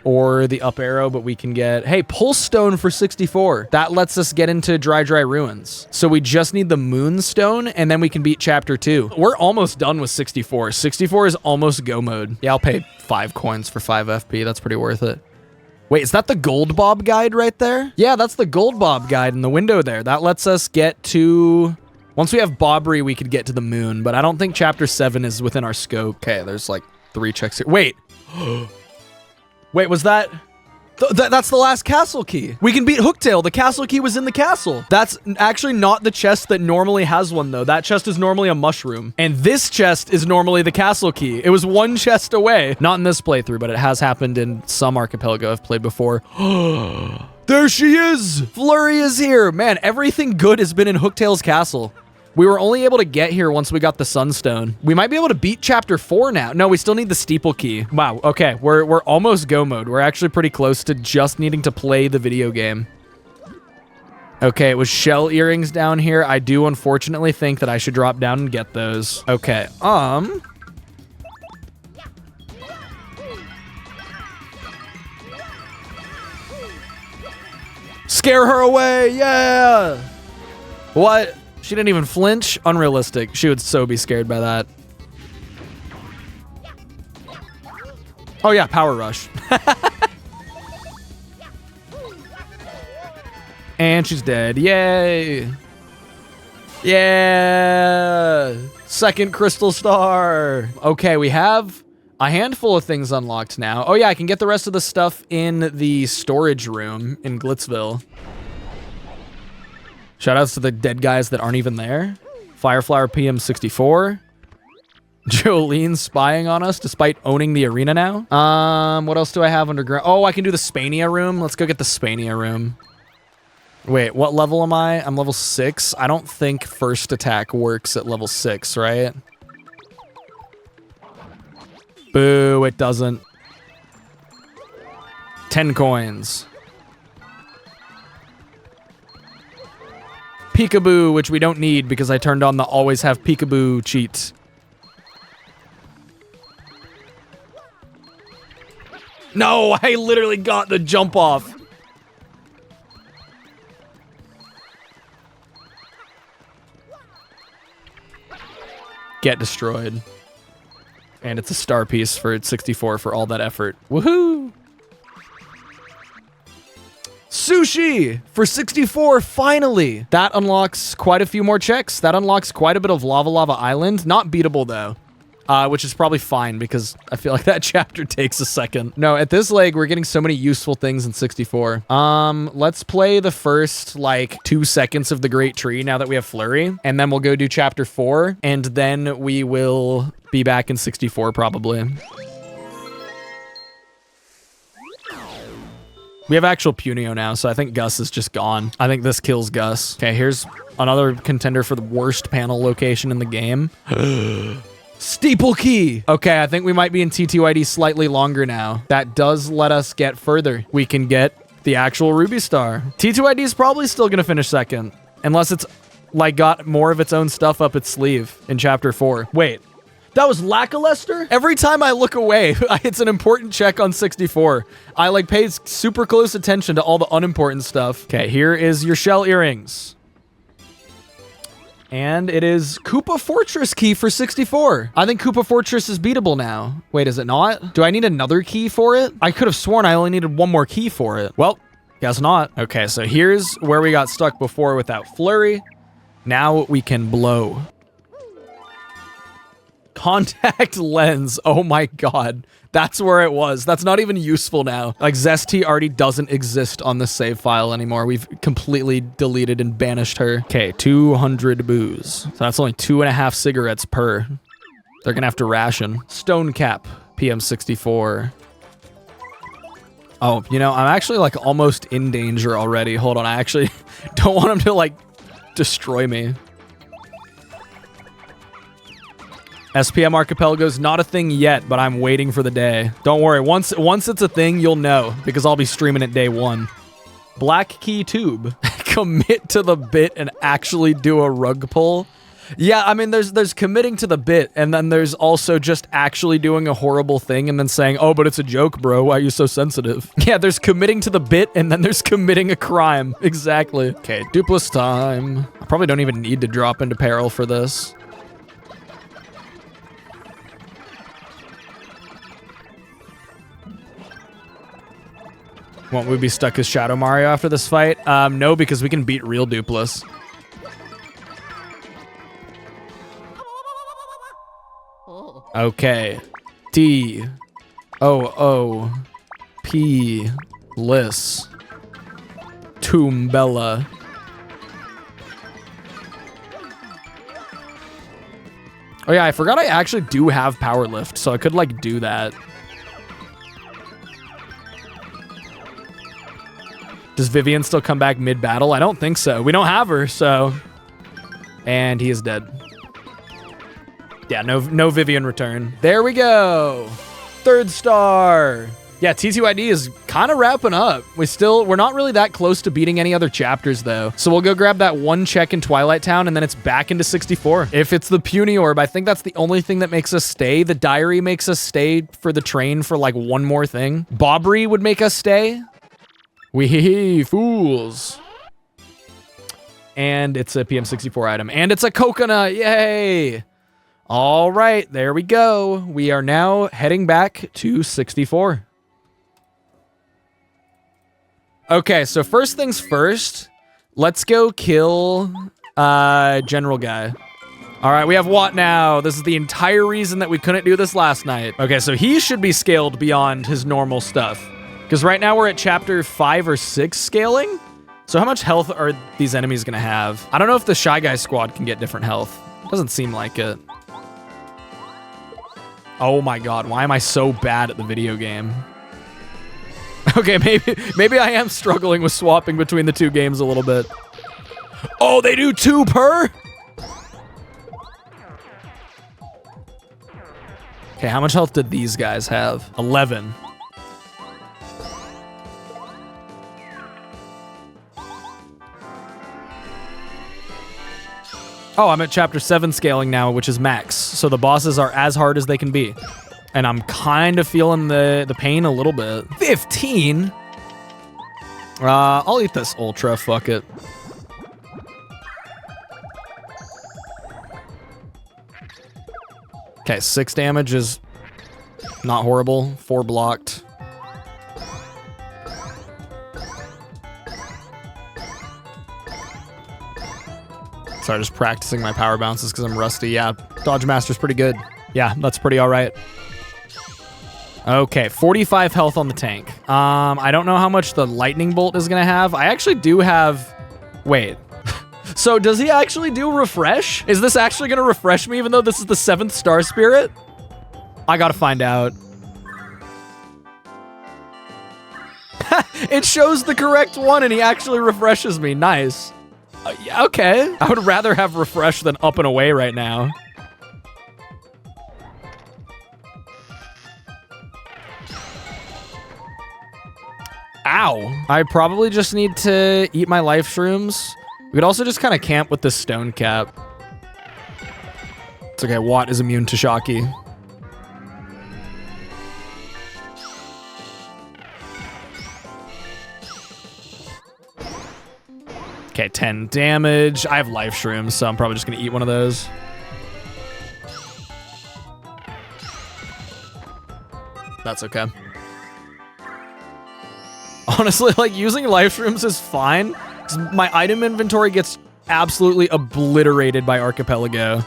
Or the up arrow, but we can get, hey, Pulse Stone for 64. That lets us get into Dry Ruins. So we just need the Moonstone, and then we can beat Chapter 2. We're almost done with 64. 64 is almost go mode. Yeah, I'll pay 5 coins for 5 FP. That's pretty worth it. Wait, is that the Gold Bob guide right there? Yeah, that's the Gold Bob guide in the window there. That lets us get to... Once we have Bobbery, we could get to the moon, but I don't think Chapter 7 is within our scope. Okay, there's like 3 checks here. Wait. Wait, was that... That's the last castle key. We can beat Hooktail. The castle key was in the castle. That's actually not the chest that normally has one, though. That chest is normally a mushroom. And this chest is normally the castle key. It was 1 chest away. Not in this playthrough, but it has happened in some Archipelago I've played before. There she is! Flurry is here. Man, everything good has been in Hooktail's castle. We were only able to get here once we got the Sunstone. We might be able to beat Chapter 4 now. No, we still need the Steeple Key. Wow, okay, we're almost go mode. We're actually pretty close to just needing to play the video game. Okay, it was shell earrings down here. I do unfortunately think that I should drop down and get those. Okay, Scare her away, yeah! What? She didn't even flinch? Unrealistic. She would so be scared by that. Oh yeah, Power Rush. And she's dead. Yay! Yeah! Second Crystal Star! Okay, we have a handful of things unlocked now. Oh yeah, I can get the rest of the stuff in the storage room in Glitzville. Shoutouts to the dead guys that aren't even there. Fireflower PM64. Jolene spying on us despite owning the arena now. What else do I have underground? Oh, I can do the Spania room. Let's go get the Spania room. Wait, what level am I? I'm level 6. I don't think first attack works at level 6, right? Boo, it doesn't. 10 coins. Peekaboo, which we don't need because I turned on the always have peekaboo cheat. No, I literally got the jump off. Get destroyed. And it's a star piece for 64 for all that effort. Woohoo! Sushi for 64, finally! That unlocks quite a few more checks. That unlocks quite a bit of Lava Lava Island. Not beatable, though. Which is probably fine, because I feel like that chapter takes a second. No, at this leg, we're getting so many useful things in 64. Let's play the first, like, 2 seconds of the Great Tree now that we have Flurry. And then we'll go do chapter 4, and then we will be back in 64, probably. We have actual Punio now, so I think Gus is just gone. I think this kills Gus. Okay, here's another contender for the worst panel location in the game. Steeple key. Okay, I think we might be in TTYD slightly longer now. That does let us get further. We can get the actual Ruby Star. TTYD is probably still gonna finish second, unless it's like got more of its own stuff up its sleeve in chapter 4. Wait, that was lackluster? Every time I look away, it's an important check on 64. I like pay super close attention to all the unimportant stuff. Okay, here is your shell earrings. And it is Koopa Fortress key for 64. I think Koopa Fortress is beatable now. Wait, is it not? Do I need another key for it? I could have sworn I only needed one more key for it. Well, guess not. Okay, so here's where we got stuck before with that flurry. Now we can blow. Contact lens. Oh my god. That's where it was. That's not even useful now. Like, Zesty already doesn't exist on the save file anymore. We've completely deleted and banished her. Okay, 200 booze. So that's only 2.5 cigarettes per. They're gonna have to ration. Stone cap, PM64. Oh, you know, I'm actually like almost in danger already. Hold on, I actually don't want him to like destroy me. SPM Archipelago is not a thing yet, but I'm waiting for the day. Don't worry, once it's a thing, you'll know, because I'll be streaming it day 1. Black key tube. Commit to the bit and actually do a rug pull. Yeah, I mean, there's committing to the bit, and then there's also just actually doing a horrible thing and then saying, oh, but it's a joke, bro. Why are you so sensitive? Yeah, there's committing to the bit, and then there's committing a crime. Exactly. Okay, dupless time. I probably don't even need to drop into peril for this. Won't we be stuck as Shadow Mario after this fight? No, because we can beat real Dupless. Okay. D. O. P. Liss. Toombella. Oh yeah, I forgot I actually do have Power Lift, so I could like do that. Does Vivian still come back mid-battle? I don't think so. We don't have her, so... And he is dead. Yeah, no Vivian return. There we go. 3rd star. Yeah, TTYD is kind of wrapping up. We're not really that close to beating any other chapters, though. So we'll go grab that one check in Twilight Town, and then it's back into 64. If it's the Puny Orb, I think that's the only thing that makes us stay. The Diary makes us stay for the train for, like, one more thing. Bobbery would make us stay. Wee fools. And it's a PM64 item. And it's a coconut. Yay. All right, there we go. We are now heading back to 64. Okay, so first things first, let's go kill General Guy. All right, we have Watt now. This is the entire reason that we couldn't do this last night. Okay, so he should be scaled beyond his normal stuff. Because right now we're at chapter 5 or 6 scaling. So how much health are these enemies gonna have? I don't know if the Shy Guy squad can get different health. Doesn't seem like it. Oh my god, why am I so bad at the video game? Okay, maybe I am struggling with swapping between the two games a little bit. Oh, they do 2 per? Okay, how much health did these guys have? 11. Oh, I'm at chapter 7 scaling now, which is max. So the bosses are as hard as they can be. And I'm kind of feeling the pain a little bit. 15? I'll eat this ultra, fuck it. Okay, 6 damage is not horrible. 4 blocked. Sorry, just practicing my power bounces because I'm rusty. Yeah, Dodge Master's pretty good. Yeah, that's pretty all right. Okay, 45 health on the tank. I don't know how much the lightning bolt is gonna have. I actually do have... Wait. So does he actually do refresh? Is this actually gonna refresh me even though this is the 7th star spirit? I gotta find out. It shows the correct one and he actually refreshes me. Nice. Yeah, okay. I would rather have refresh than up and away right now. Ow. I probably just need to eat my life shrooms. We could also just kind of camp with this stone cap. It's okay, Watt is immune to Shocky. Okay, 10 damage. I have life shrooms, so I'm probably just gonna eat one of those. That's okay. Honestly, like, using life shrooms is fine, 'cause my item inventory gets absolutely obliterated by Archipelago.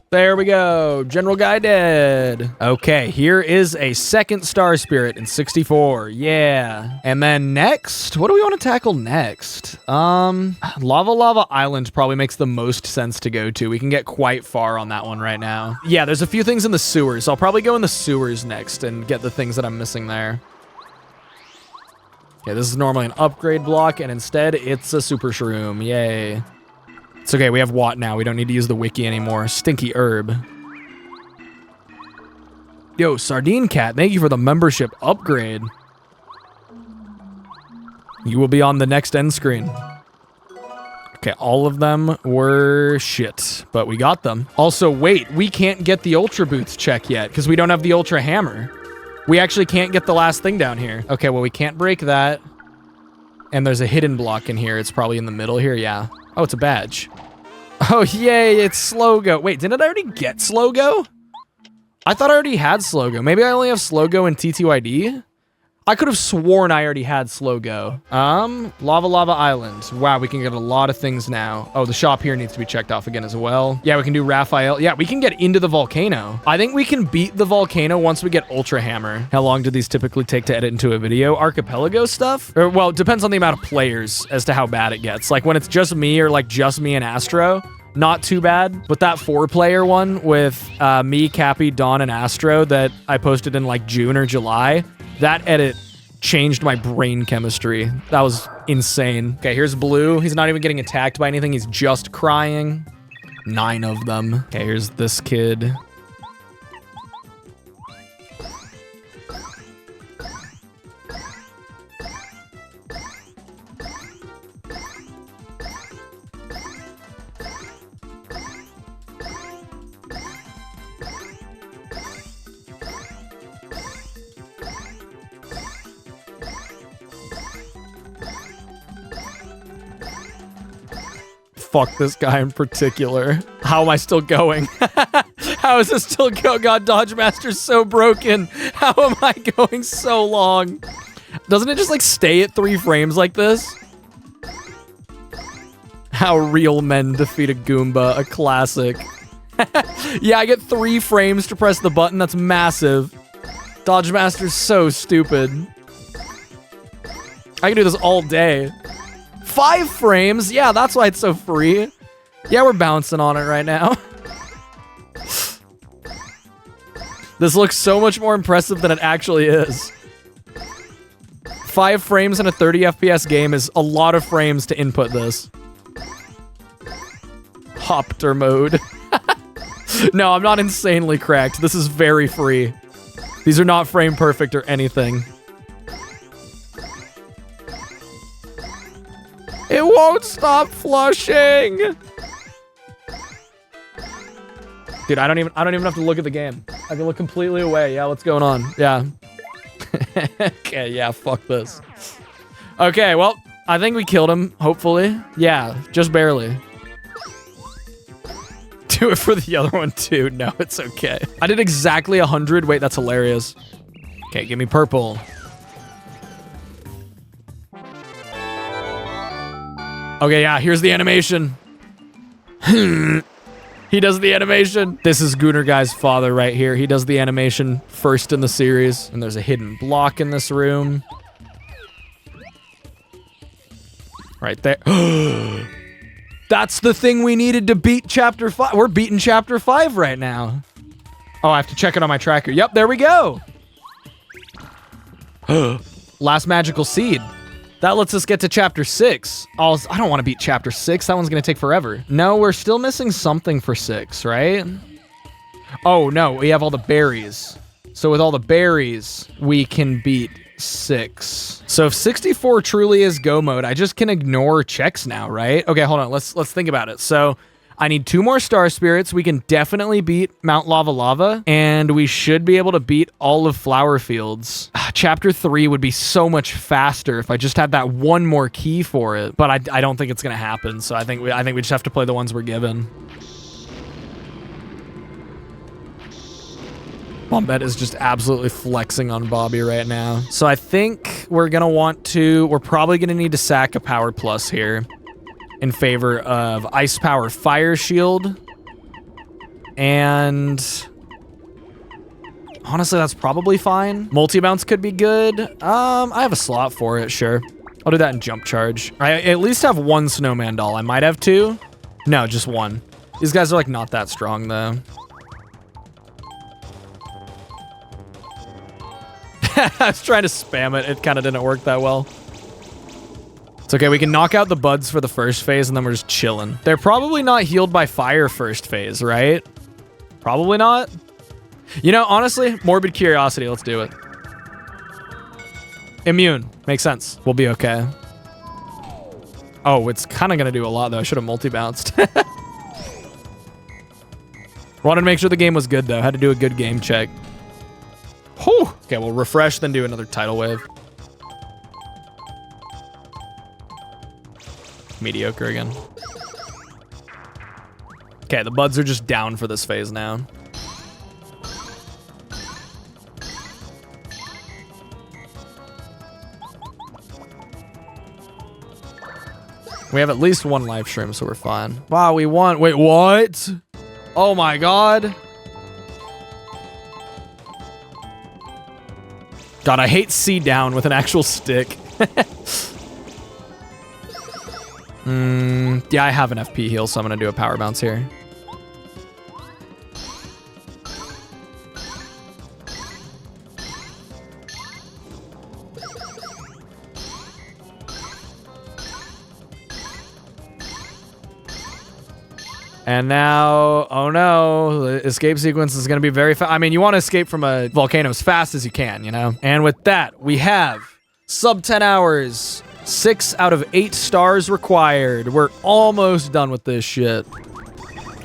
There we go. General Guy dead. Okay, here is a second Star Spirit in 64. Yeah. And then next, what do we want to tackle next? Lava Island probably makes the most sense to go to. We can get quite far on that one right now. Yeah, there's a few things in the sewers. I'll probably go in the sewers next and get the things that I'm missing there. Okay, this is normally an upgrade block, and instead it's a super shroom. Yay. It's okay, we have Watt now. We don't need to use the wiki anymore. Stinky herb. Yo, Sardine Cat, thank you for the membership upgrade. You will be on the next end screen. Okay, all of them were shit, but we got them. Also, wait, we can't get the Ultra Boots check yet because we don't have the Ultra Hammer. We actually can't get the last thing down here. Okay, well, we can't break that. And there's a hidden block in here. It's probably in the middle here, yeah. Oh, it's a badge. Oh, yay, it's Slogo. Wait, didn't I already get Slogo? I thought I already had Slogo. Maybe I only have Slogo and TTYD? I could have sworn I already had Slogo. Lava Island. Wow, we can get a lot of things now. Oh, the shop here needs to be checked off again as well. Yeah, we can do Raphael. Yeah, we can get into the volcano. I think we can beat the volcano once we get Ultra Hammer. How long do these typically take to edit into a video? Archipelago stuff? Or, well, it depends on the amount of players as to how bad it gets. Like when it's just me or like just me and Astro, not too bad. But that 4-player one with me, Cappy, Dawn, and Astro that I posted in like June or July, that edit changed my brain chemistry. That was insane. Okay, here's Blue. He's not even getting attacked by anything. He's just crying. 9 of them. Okay, here's this kid. Fuck this guy in particular. How am I still going? How is this still go? God, Dodge Master's so broken. How am I going so long? Doesn't it just like stay at 3 frames like this? How real men defeat a Goomba, a classic. Yeah, I get 3 frames to press the button. That's massive. Dodge Master's so stupid. I can do this all day. 5 frames? Yeah, that's why it's so free. Yeah, we're bouncing on it right now. This looks so much more impressive than it actually is. 5 frames in a 30 FPS game is a lot of frames to input this. Hopter mode. No, I'm not insanely cracked. This is very free. These are not frame perfect or anything. It won't stop flushing. Dude, I don't even have to look at the game. I can look completely away. Yeah, what's going on? Yeah. Okay, yeah, fuck this. Okay, well, I think we killed him, hopefully. Yeah, just barely. Do it for the other one too. No, it's okay. I did exactly 100. Wait, that's hilarious. Okay, give me purple. Okay, yeah, here's the animation. He does the animation. This is Gooner Guy's father right here. He does the animation first in the series. And there's a hidden block in this room. Right there. That's the thing we needed to beat Chapter 5. We're beating Chapter 5 right now. Oh, I have to check it on my tracker. Yep, there we go. Last magical seed. That lets us get to chapter 6. I don't want to beat chapter 6. That one's going to take forever. No, we're still missing something for 6, right? Oh, no, we have all the berries. So with all the berries, we can beat 6. So if 64 truly is go mode, I just can ignore checks now, right? Okay, hold on. Let's think about it. So I need 2 more star spirits. We can definitely beat Mount Lava Lava, and we should be able to beat all of Flower Fields. Chapter 3 would be so much faster if I just had that one more key for it, but I don't think it's gonna happen. So I think we just have to play the ones we're given. Bombette is just absolutely flexing on Bobby right now. So I think we're probably gonna need to sack a power plus here in favor of Ice Power Fire Shield. And honestly, that's probably fine. Multi-bounce could be good. I have a slot for it, sure. I'll do that in Jump Charge. I at least have 1 Snowman doll. I might have 2. No, just 1. These guys are like not that strong though. I was trying to spam it. It kind of didn't work that well. It's okay. We can knock out the buds for the first phase, and then we're just chilling. They're probably not healed by fire first phase, right? Probably not. You know, honestly, morbid curiosity. Let's do it. Immune. Makes sense. We'll be okay. Oh, it's kind of going to do a lot, though. I should have multi-bounced. Wanted to make sure the game was good, though. Had to do a good game check. Whew. Okay, we'll refresh, then do another tidal wave. Mediocre again. Okay, the buds are just down for this phase now. We have at least 1 live stream, so we're fine. Wow, we won. Wait, what? Oh my god. God, I hate C down with an actual stick. Yeah, I have an FP heal, so I'm going to do a power bounce here. And now, oh no, the escape sequence is going to be very fast. I mean, you want to escape from a volcano as fast as you can, you know? And with that, we have sub 10 hours, 6 out of 8 stars required. We're almost done with this shit.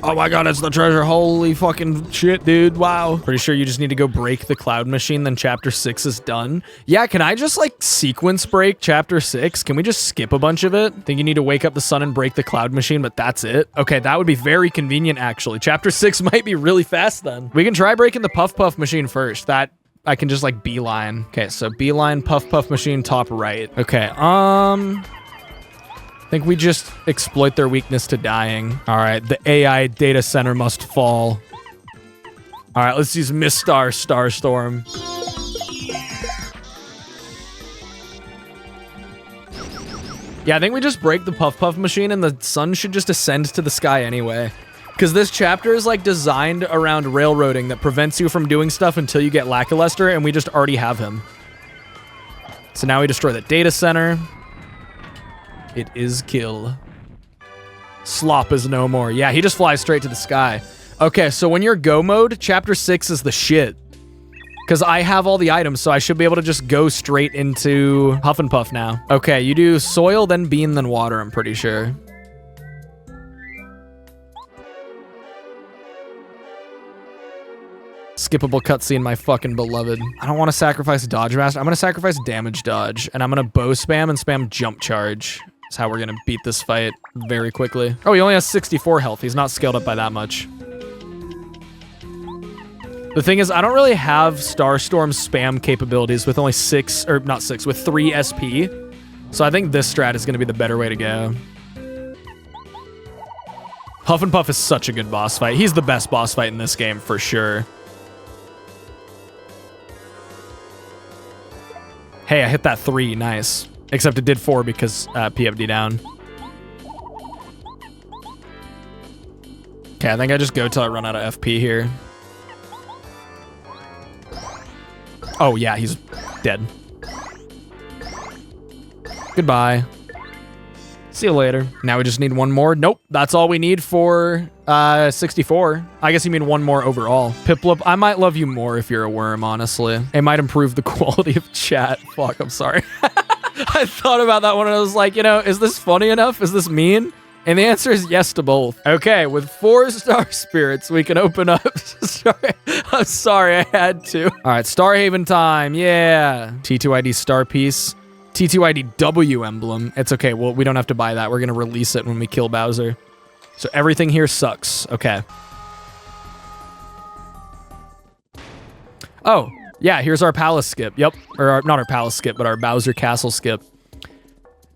Oh my god, it's the treasure. Holy fucking shit, dude. Wow. Pretty sure you just need to go break the cloud machine, then chapter 6 is done. Yeah, can I just like sequence break chapter 6? Can we just skip a bunch of it? Think you need to wake up the sun and break the cloud machine, but that's it? Okay, that would be very convenient actually. Chapter 6 might be really fast then. We can try breaking the Puff Puff machine first. That I can just like beeline. Okay, so beeline Puff Puff machine top right. Okay, I think we just exploit their weakness to dying. All right, the AI data center must fall. All right, let's use Mistar Starstorm. Yeah, I think we just break the Puff Puff machine and the sun should just ascend to the sky anyway. Because this chapter is like designed around railroading that prevents you from doing stuff until you get Lackluster, and we just already have him. So now we destroy the data center. It is kill. Slop is no more. Yeah, he just flies straight to the sky. Okay, so when you're go mode, chapter 6 is the shit. Because I have all the items, so I should be able to just go straight into Huff and Puff now. Okay, you do soil, then bean, then water, I'm pretty sure. Skippable cutscene, my fucking beloved. I don't want to sacrifice Dodge Master. I'm going to sacrifice Damage Dodge, and I'm going to bow spam and spam Jump Charge. That's how we're going to beat this fight very quickly. Oh, he only has 64 health. He's not scaled up by that much. The thing is, I don't really have Starstorm spam capabilities with only 3 SP. So I think this strat is going to be the better way to go. Huff and Puff is such a good boss fight. He's the best boss fight in this game for sure. Hey, I hit that 3. Nice. Except it did 4 because PFD down. Okay, I think I just go till I run out of FP here. Oh, yeah, he's dead. Goodbye. See you later. Now we just need one more. Nope, that's all we need for 64. I guess you mean one more overall. Piplup, I might love you more if you're a worm, honestly. It might improve the quality of chat. Fuck, I'm sorry. I thought about that one and I was like, you know, is this funny enough? Is this mean? And the answer is yes to both. Okay, with 4-star spirits, we can open up. I'm sorry, I had to. All right, Starhaven time, yeah. T2ID star piece. T2IDW emblem. It's okay. Well, we don't have to buy that. We're going to release it when we kill Bowser. So everything here sucks. Okay. Oh, yeah. Here's our palace skip. Yep. Or not our palace skip, but our Bowser Castle skip.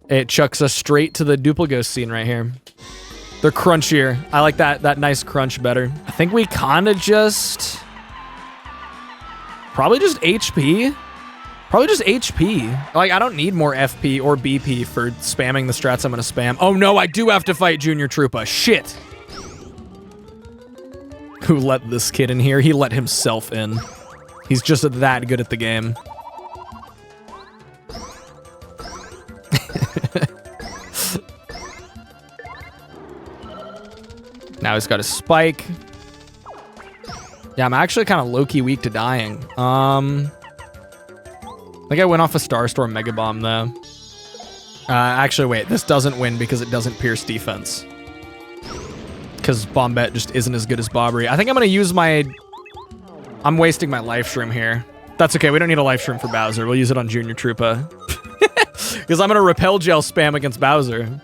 It chucks us straight to the Dupligos scene right here. They're crunchier. I like that nice crunch better. I think we kind of just... Probably just HP. Probably just HP. Like, I don't need more FP or BP for spamming the strats I'm gonna spam. Oh no, I do have to fight Junior Troopa. Shit. Who let this kid in here? He let himself in. He's just that good at the game. Now he's got a spike. Yeah, I'm actually kind of low-key weak to dying. I think I went off a Star Storm Mega Bomb, though. Actually, wait. This doesn't win because it doesn't pierce defense. Because Bombette just isn't as good as Bobbery. I think I'm going to use my... I'm wasting my Life Shroom here. That's okay. We don't need a Life Shroom for Bowser. We'll use it on Junior Troopa. Because I'm going to Repel Gel spam against Bowser.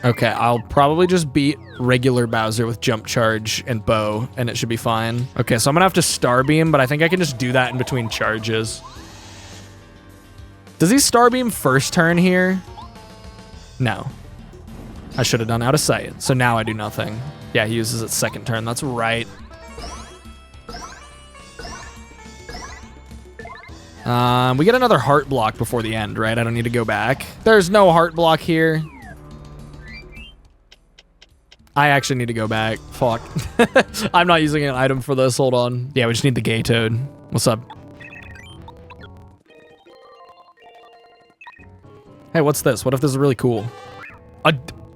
Okay, I'll probably just beat regular Bowser with Jump Charge and Bow, and it should be fine. Okay, so I'm gonna have to Starbeam, but I think I can just do that in between charges. Does he Starbeam first turn here? No. I should have done Out of Sight, so now I do nothing. Yeah, he uses it second turn, that's right. We get another Heart Block before the end, right? I don't need to go back. There's no Heart Block here. I actually need to go back. Fuck. I'm not using an item for this. Hold on. Yeah, we just need the Gay Toad. What's up? Hey, what's this? What if this is really cool?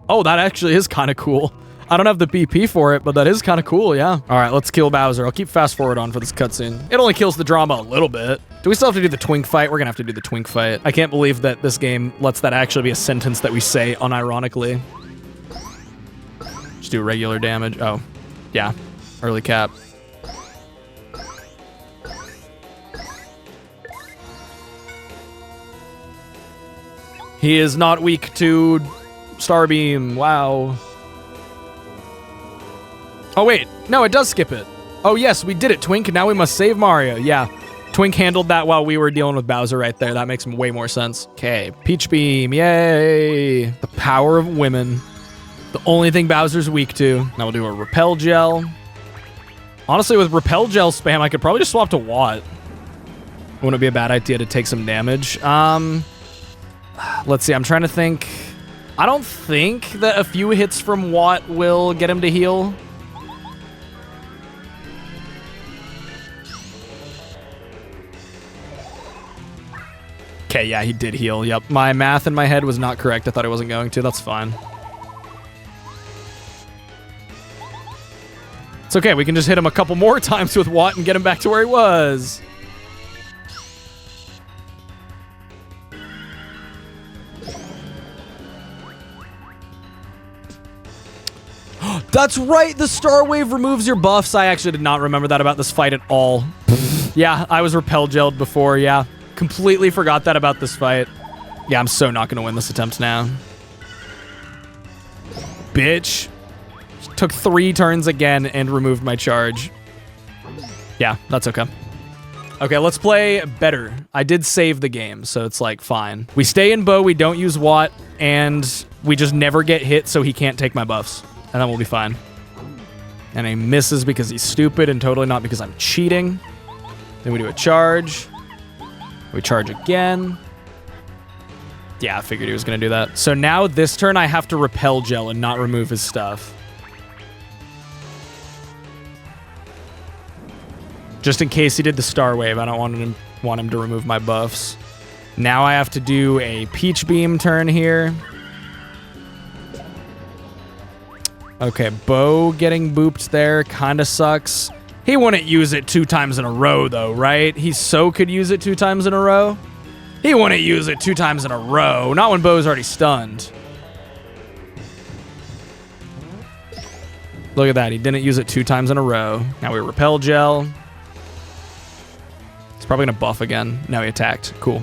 Oh, that actually is kind of cool. I don't have the BP for it, but that is kind of cool, yeah. All right, let's kill Bowser. I'll keep fast forward on for this cutscene. It only kills the drama a little bit. Do we still have to do the Twink fight? We're gonna have to do the Twink fight. I can't believe that this game lets that actually be a sentence that we say unironically. Just do regular damage. Oh, yeah. Early cap. He is not weak to Starbeam. Wow. Oh, wait. No, it does skip it. Oh, yes, we did it, Twink. Now we must save Mario. Yeah. Twink handled that while we were dealing with Bowser right there. That makes way more sense. Okay. Peach Beam. Yay. The power of women. The only thing Bowser's weak to. Now we'll do a Repel Gel. Honestly, with Repel Gel spam, I could probably just swap to Watt. Wouldn't be a bad idea to take some damage. Let's see. I'm trying to think. I don't think that a few hits from Watt will get him to heal. Okay, yeah, he did heal. Yep. My math in my head was not correct. I thought it wasn't going to. That's fine. It's okay, we can just hit him a couple more times with Watt and get him back to where he was. That's right, the Star Wave removes your buffs. I actually did not remember that about this fight at all. Yeah, I was Repel Gelled before, yeah. Completely forgot that about this fight. Yeah, I'm so not gonna win this attempt now. Bitch. Took 3 turns again and removed my charge. Yeah, that's okay. Okay, let's play better. I did save the game, so it's like fine. We stay in Bow, we don't use Watt, and we just never get hit so he can't take my buffs. And then we'll be fine. And he misses because he's stupid and totally not because I'm cheating. Then we do a charge. We charge again. Yeah, I figured he was going to do that. So now this turn I have to Repel Gel and not remove his stuff. Just in case he did the Star Wave. I don't want him want him to remove my buffs. Now I have to do a Peach Beam turn here. Okay, Bo getting booped there kind of sucks. He wouldn't use it 2 times in a row, though, right? He so could use it 2 times in a row. He wouldn't use it 2 times in a row. Not when Bo's already stunned. Look at that. He didn't use it 2 times in a row. Now we Repel Gel. He's probably going to buff again. No, he attacked. Cool.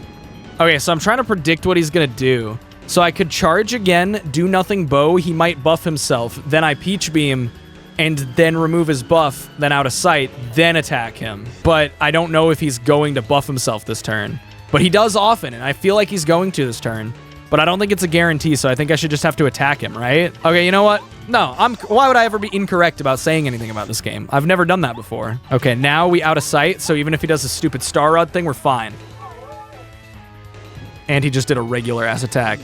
Okay, so I'm trying to predict what he's going to do. So I could charge again, do nothing Bo. He might buff himself. Then I Peach Beam and then remove his buff, then out of sight, then attack him. But I don't know if he's going to buff himself this turn. But he does often, and I feel like he's going to this turn. But I don't think it's a guarantee, so I think I should just have to attack him, right? Okay, you know what? No, why would I ever be incorrect about saying anything about this game? I've never done that before. Okay, now we out of sight, so even if he does a stupid Star Rod thing, we're fine. And he just did a regular-ass attack.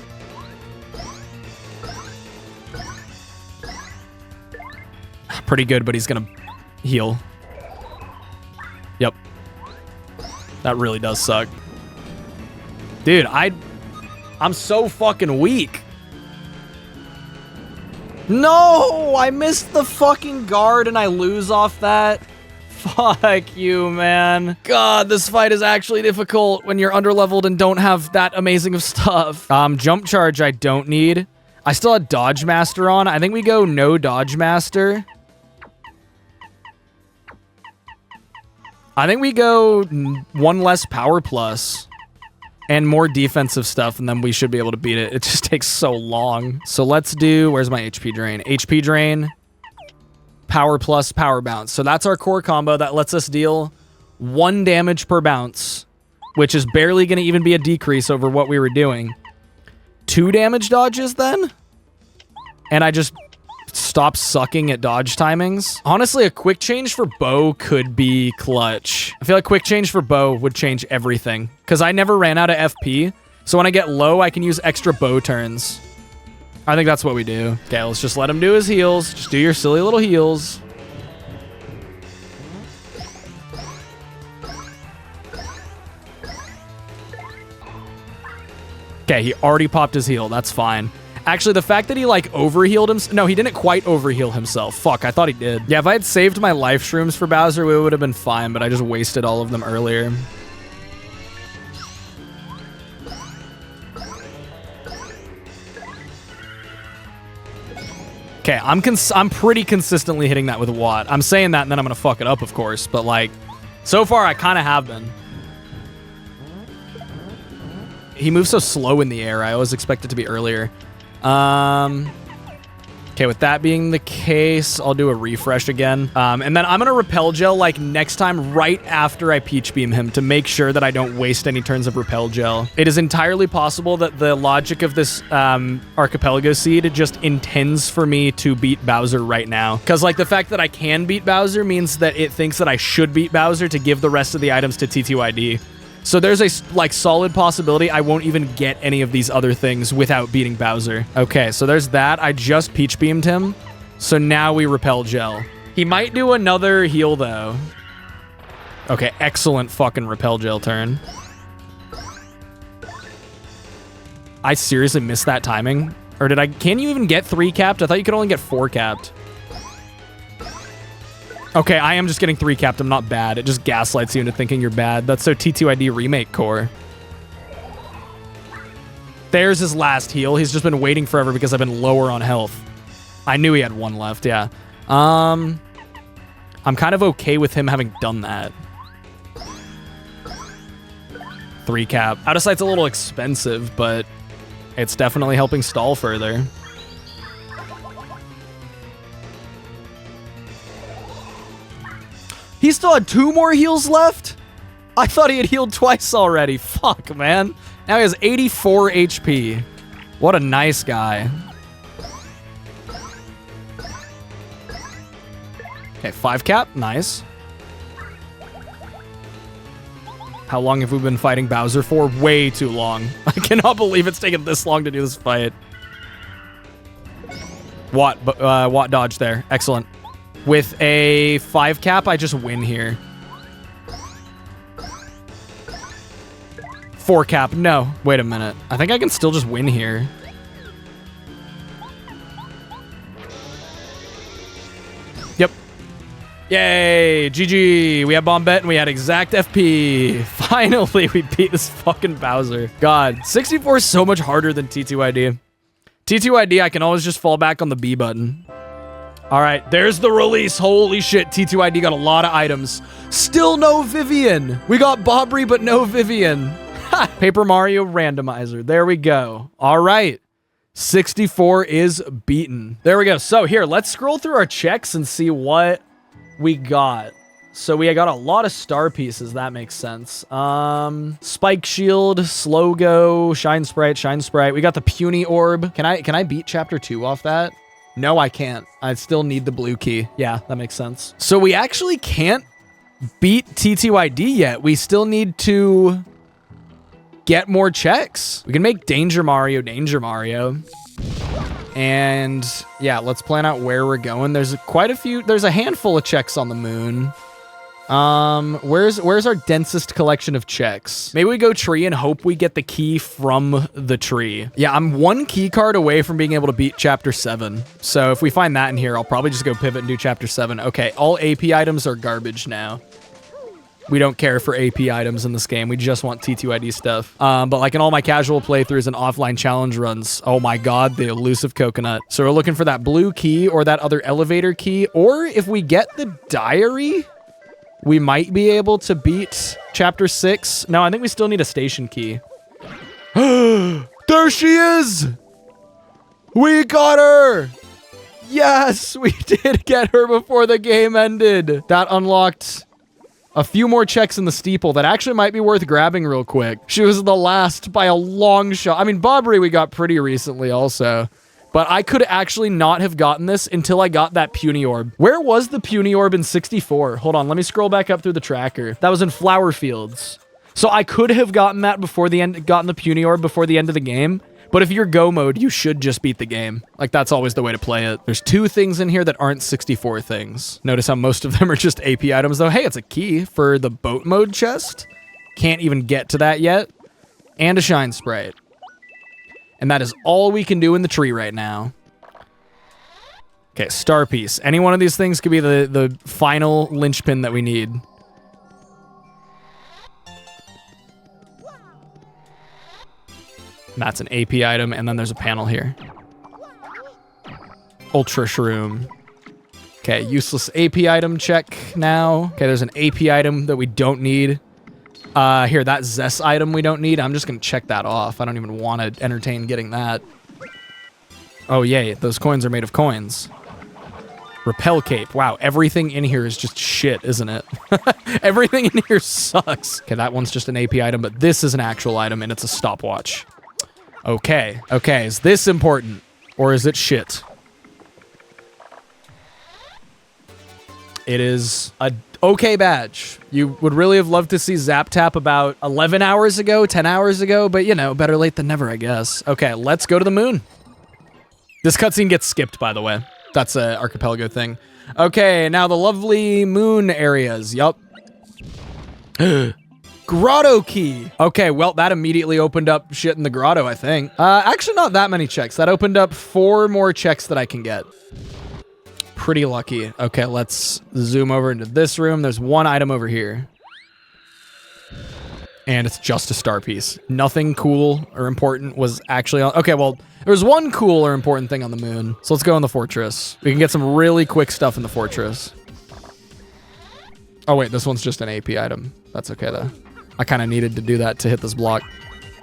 Pretty good, but he's gonna heal. Yep. That really does suck. Dude, I'm so fucking weak. No! I missed the fucking guard and I lose off that. Fuck you, man. God, this fight is actually difficult when you're underleveled and don't have that amazing of stuff. Jump charge I don't need. I still had Dodge Master on. I think we go no Dodge Master. I think we go 1 less power plus and more defensive stuff, and then we should be able to beat it. It just takes so long. So let's do, where's my HP drain? HP drain, power plus, power bounce. So that's our core combo that lets us deal 1 damage per bounce, which is barely going to even be a decrease over what we were doing. 2 damage dodges then? And I just stop sucking at dodge timings. Honestly, a quick change for Bo could be clutch. I feel like quick change for Bo would change everything because I never ran out of FP. So when I get low, I can use extra Bo turns. I think that's what we do. Okay, let's just let him do his heals. Just do your silly little heals. Okay, he already popped his heal. That's fine. Actually, the fact that he, like, overhealed himself... No, he didn't quite overheal himself. Fuck, I thought he did. Yeah, if I had saved my life shrooms for Bowser, we would have been fine, but I just wasted all of them earlier. Okay, I'm pretty consistently hitting that with Watt. I'm saying that, and then I'm going to fuck it up, of course, but, like, so far, I kind of have been. He moves so slow in the air. I always expect it to be earlier. Okay, with that being the case, I'll do a refresh again. And then I'm going to Repel Gel, like, next time right after I Peach Beam him to make sure that I don't waste any turns of Repel Gel. It is entirely possible that the logic of this Archipelago Seed just intends for me to beat Bowser right now. Because, like, the fact that I can beat Bowser means that it thinks that I should beat Bowser to give the rest of the items to TTYD. So there's a, like, solid possibility I won't even get any of these other things without beating Bowser. Okay, so there's that. I just Peach Beamed him. So now we Repel Gel. He might do another heal, though. Okay, excellent fucking Repel Gel turn. I seriously missed that timing. Or did I... Can you even get 3 capped? I thought you could only get 4 capped. Okay, I am just getting 3 capped. I'm not bad. It just gaslights you into thinking you're bad. That's so T2ID remake core. There's his last heal. He's just been waiting forever because I've been lower on health. I knew he had 1 left, yeah. I'm kind of okay with him having done that. 3 cap. Out of sight's a little expensive, but it's definitely helping stall further. He still had 2 more heals left? I thought he had healed twice already. Fuck, man. Now he has 84 HP. What a nice guy. Okay, 5 cap. Nice. How long have we been fighting Bowser for? Way too long. I cannot believe it's taken this long to do this fight. Watt dodge there. Excellent. With a 5 cap, I just win here. 4 cap. No. Wait a minute. I think I can still just win here. Yep. Yay. GG. We had Bombette and we had exact FP. Finally, we beat this fucking Bowser. God. 64 is so much harder than T2ID. T2ID, I can always just fall back on the B button. All right, there's the release. Holy shit, T2ID got a lot of items. Still no Vivian. We got Bobry, but no Vivian. Paper Mario Randomizer. There we go. All right. 64 is beaten. There we go. So here, let's scroll through our checks and see what we got. So we got a lot of star pieces. That makes sense. Spike Shield, Slow Go, Shine Sprite. We got the Puny Orb. Can I beat Chapter 2 off that? No, I can't. I still need the blue key. Yeah, that makes sense. So we actually can't beat T2ID yet. We still need to get more checks. We can make Danger Mario. And yeah, let's plan out where we're going. There's a handful of checks on the moon. Where's our densest collection of checks? Maybe we go tree and hope we get the key from the tree. Yeah, I'm 1 key card away from being able to beat Chapter 7. So if we find that in here, I'll probably just go pivot and do Chapter 7. Okay, all AP items are garbage now. We don't care for AP items in this game. We just want T2ID stuff. But like in all my casual playthroughs and offline challenge runs, oh my God, the elusive coconut. So we're looking for that blue key or that other elevator key. Or if we get the diary, we might be able to beat Chapter 6. No, I think we still need a station key. There she is! We got her! Yes, we did get her before the game ended. That unlocked a few more checks in the steeple that actually might be worth grabbing real quick. She was the last by a long shot. I mean, Bobry we got pretty recently also. But I could actually not have gotten this until I got that Puny Orb. Where was the Puny Orb in 64? Hold on, let me scroll back up through the tracker. That was in Flower Fields. So I could have gotten that before the end, gotten the Puny Orb before the end of the game. But if you're go mode, you should just beat the game. Like, that's always the way to play it. There's 2 things in here that aren't 64 things. Notice how most of them are just AP items, though. Hey, it's a key for the boat mode chest. Can't even get to that yet. And a Shine Sprite. And that is all we can do in the tree right now. Okay, star piece. Any one of these things could be the final linchpin that we need. That's an AP item, and then there's a panel here. Ultra Shroom. Okay, useless AP item check now. Okay, there's an AP item that we don't need. Here, that Zest item we don't need. I'm just gonna check that off. I don't even want to entertain getting that. Oh, yay, those coins are made of coins. Repel Cape. Wow, everything in here is just shit, isn't it? Everything in here sucks. Okay, that one's just an AP item, but this is an actual item, and it's a stopwatch. Okay, okay, is this important? Or is it shit? It is a okay badge. You would really have loved to see Zap Tap about 11 hours ago, 10 hours ago, but you know, better late than never, I guess. Okay, let's go to the moon. This cutscene gets skipped, by the way. That's a Archipelago thing. Okay, now the lovely moon areas. Yup. Grotto key. Okay, well, that immediately opened up shit in the grotto, I think. Actually, not that many checks. That opened up 4 more checks that I can get. Pretty lucky. Okay, let's zoom over into this room. There's 1 item over here. And it's just a star piece. Nothing cool or important was actually on... Okay, well, there was 1 cool or important thing on the moon. So let's go in the fortress. We can get some really quick stuff in the fortress. Oh, wait, this one's just an AP item. That's okay, though. I kind of needed to do that to hit this block.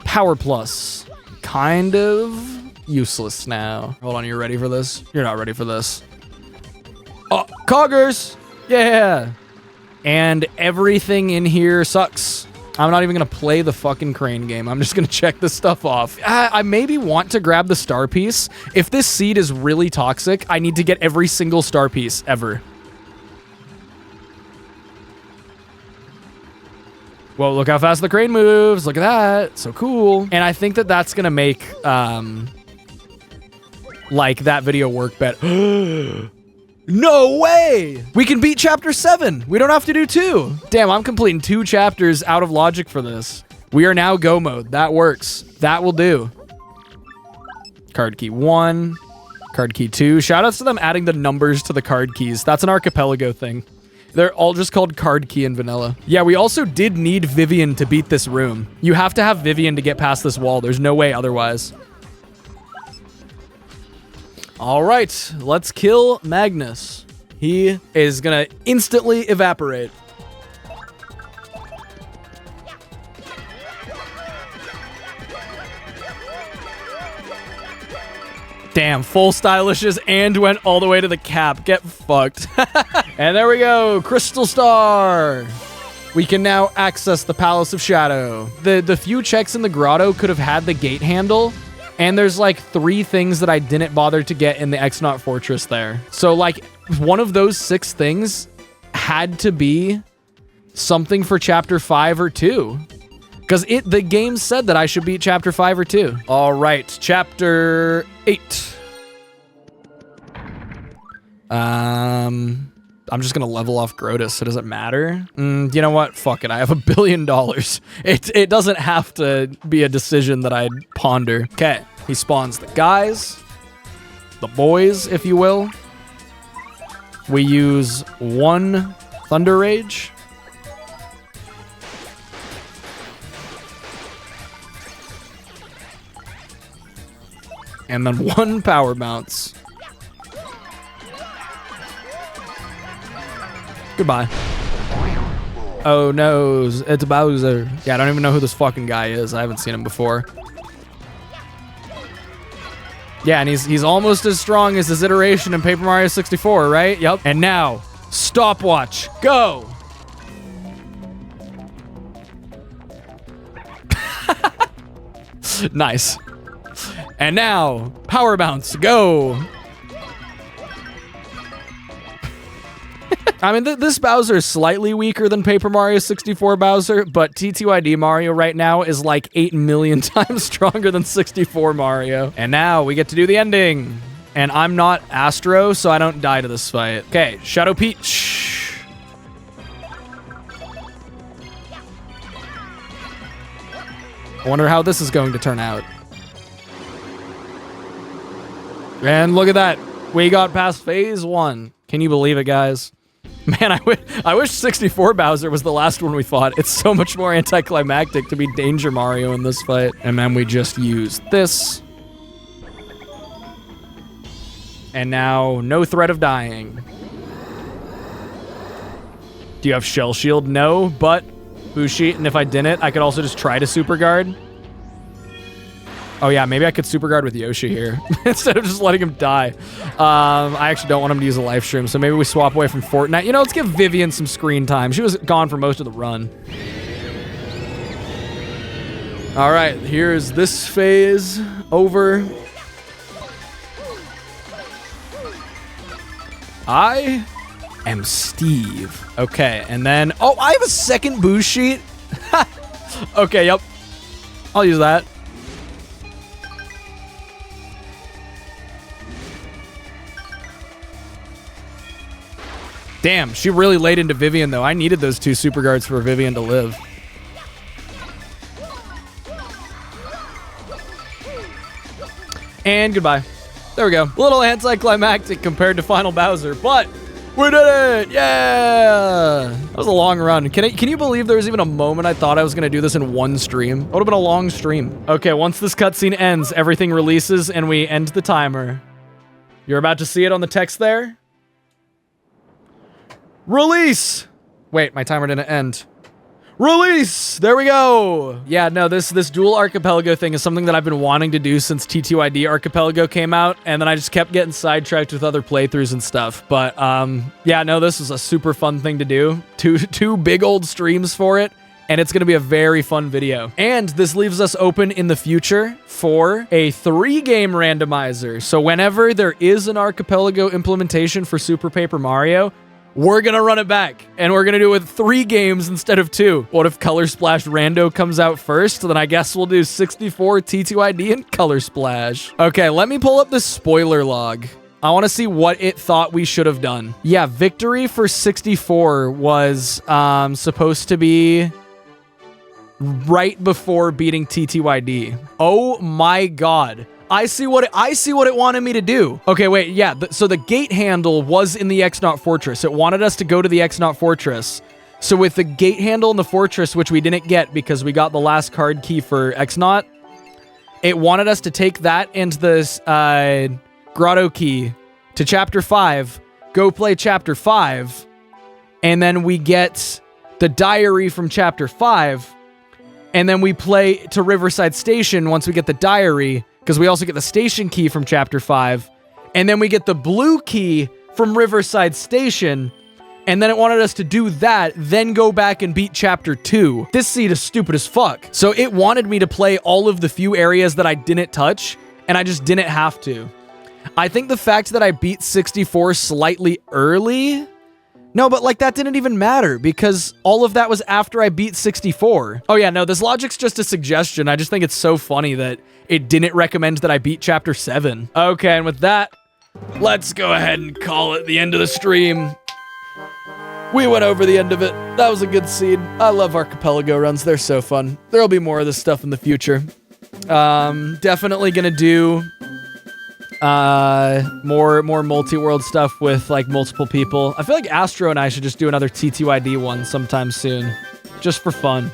Power Plus. Kind of useless now. Hold on, you're ready for this? You're not ready for this. Oh, Coggers! Yeah! And everything in here sucks. I'm not even going to play the fucking crane game. I'm just going to check this stuff off. I maybe want to grab the star piece. If this seed is really toxic, I need to get every single star piece ever. Whoa, look how fast the crane moves. Look at that. So cool. And I think that that's going to make, like, that video work better. No way! We can beat Chapter 7. We don't have to do 2. Damn, I'm completing 2 chapters out of logic for this. We are now go mode. That works. That will do. Card key 1. Card key 2. Shoutouts to them adding the numbers to the card keys. That's an Archipelago thing. They're all just called card key in vanilla. Yeah, we also did need Vivian to beat this room. You have to have Vivian to get past this wall. There's no way otherwise. All right, let's kill Magnus. He is gonna instantly evaporate. Damn, full stylishes and went all the way to the cap. Get fucked. And there we go, Crystal Star. We can now access the Palace of Shadow. The few checks in the grotto could have had the gate handle, and there's like 3 things that I didn't bother to get in the Exnaut Fortress there. So like one of those 6 things had to be something for chapter 5 or 2. Because the game said that I should beat chapter 5 or 2. All right, chapter 8. I'm just gonna level off Grotus, so does it matter? You know what? Fuck it, I have $1 billion. It doesn't have to be a decision that I'd ponder. Okay, he spawns the guys, the boys, if you will. We use 1 Thunder Rage. And then 1 Power Bounce. Goodbye. Oh no, it's Bowser. Yeah, I don't even know who this fucking guy is. I haven't seen him before. Yeah, and he's almost as strong as his iteration in Paper Mario 64, right? Yep. And now, stopwatch, go! Nice. And now, Power Bounce, go! I mean, this Bowser is slightly weaker than Paper Mario 64 Bowser, but TTYD Mario right now is like 8 million times stronger than 64 Mario. And now we get to do the ending. And I'm not Astro, so I don't die to this fight. Okay, Shadow Peach. I wonder how this is going to turn out. And look at that. We got past phase 1. Can you believe it, guys? Man, I wish 64 Bowser was the last one we fought. It's so much more anticlimactic to be Danger Mario in this fight. And then we just use this. And now, no threat of dying. Do you have Shell Shield? No, but Bushi, and if I didn't, I could also just try to Super Guard. Oh yeah, maybe I could Super Guard with Yoshi here instead of just letting him die. I actually don't want him to use a life stream, so maybe we swap away from Fortnite. You know, let's give Vivian some screen time. She was gone for most of the run. All right, here's this phase over. I am Steve. Okay, and then, oh, I have a second boost sheet. Okay, yep. I'll use that. Damn, she really laid into Vivian, though. I needed those 2 Super Guards for Vivian to live. And goodbye. There we go. A little anticlimactic compared to Final Bowser, but we did it! Yeah! That was a long run. Can you believe there was even a moment I thought I was going to do this in 1 stream? It would have been a long stream. Okay, once this cutscene ends, everything releases and we end the timer. You're about to see it on the text there? Release! Wait, my timer didn't end. Release! There we go! Yeah, no, this dual Archipelago thing is something that I've been wanting to do since TTYD Archipelago came out, and then I just kept getting sidetracked with other playthroughs and stuff. But, yeah, no, this is a super fun thing to do. Two big old streams for it, and it's gonna be a very fun video. And this leaves us open in the future for a 3-game randomizer. So whenever there is an Archipelago implementation for Super Paper Mario, we're gonna run it back, and we're gonna do it with 3 games instead of 2. What if Color Splash Rando comes out first? Then I guess we'll do 64 T2ID and Color Splash. Okay, let me pull up the spoiler log. I want to see what it thought we should have done. Yeah, victory for 64 was supposed to be right before beating TTYD. Oh my god. I see what it wanted me to do. Okay, wait, yeah. So the gate handle was in the X-Naught Fortress. It wanted us to go to the X-Naught Fortress. So with the gate handle in the fortress, which we didn't get because we got the last card key for X-Naught, it wanted us to take that and this grotto key to Chapter 5, go play Chapter 5, and then we get the diary from Chapter 5, and then we play to Riverside Station once we get the diary, because we also get the station key from Chapter 5, and then we get the blue key from Riverside Station, and then it wanted us to do that, then go back and beat Chapter 2. This seed is stupid as fuck. So it wanted me to play all of the few areas that I didn't touch, and I just didn't have to. I think the fact that I beat 64 slightly early... No, but like that didn't even matter because all of that was after I beat 64. Oh yeah, no, this logic's just a suggestion. I just think it's so funny that it didn't recommend that I beat Chapter 7. Okay, and with that, let's go ahead and call it the end of the stream. We went over the end of it. That was a good seed. I love Archipelago runs. They're so fun. There'll be more of this stuff in the future. Definitely gonna do more multi-world stuff with like multiple people. I feel like Astro and I should just do another TTYD one sometime soon, just for fun.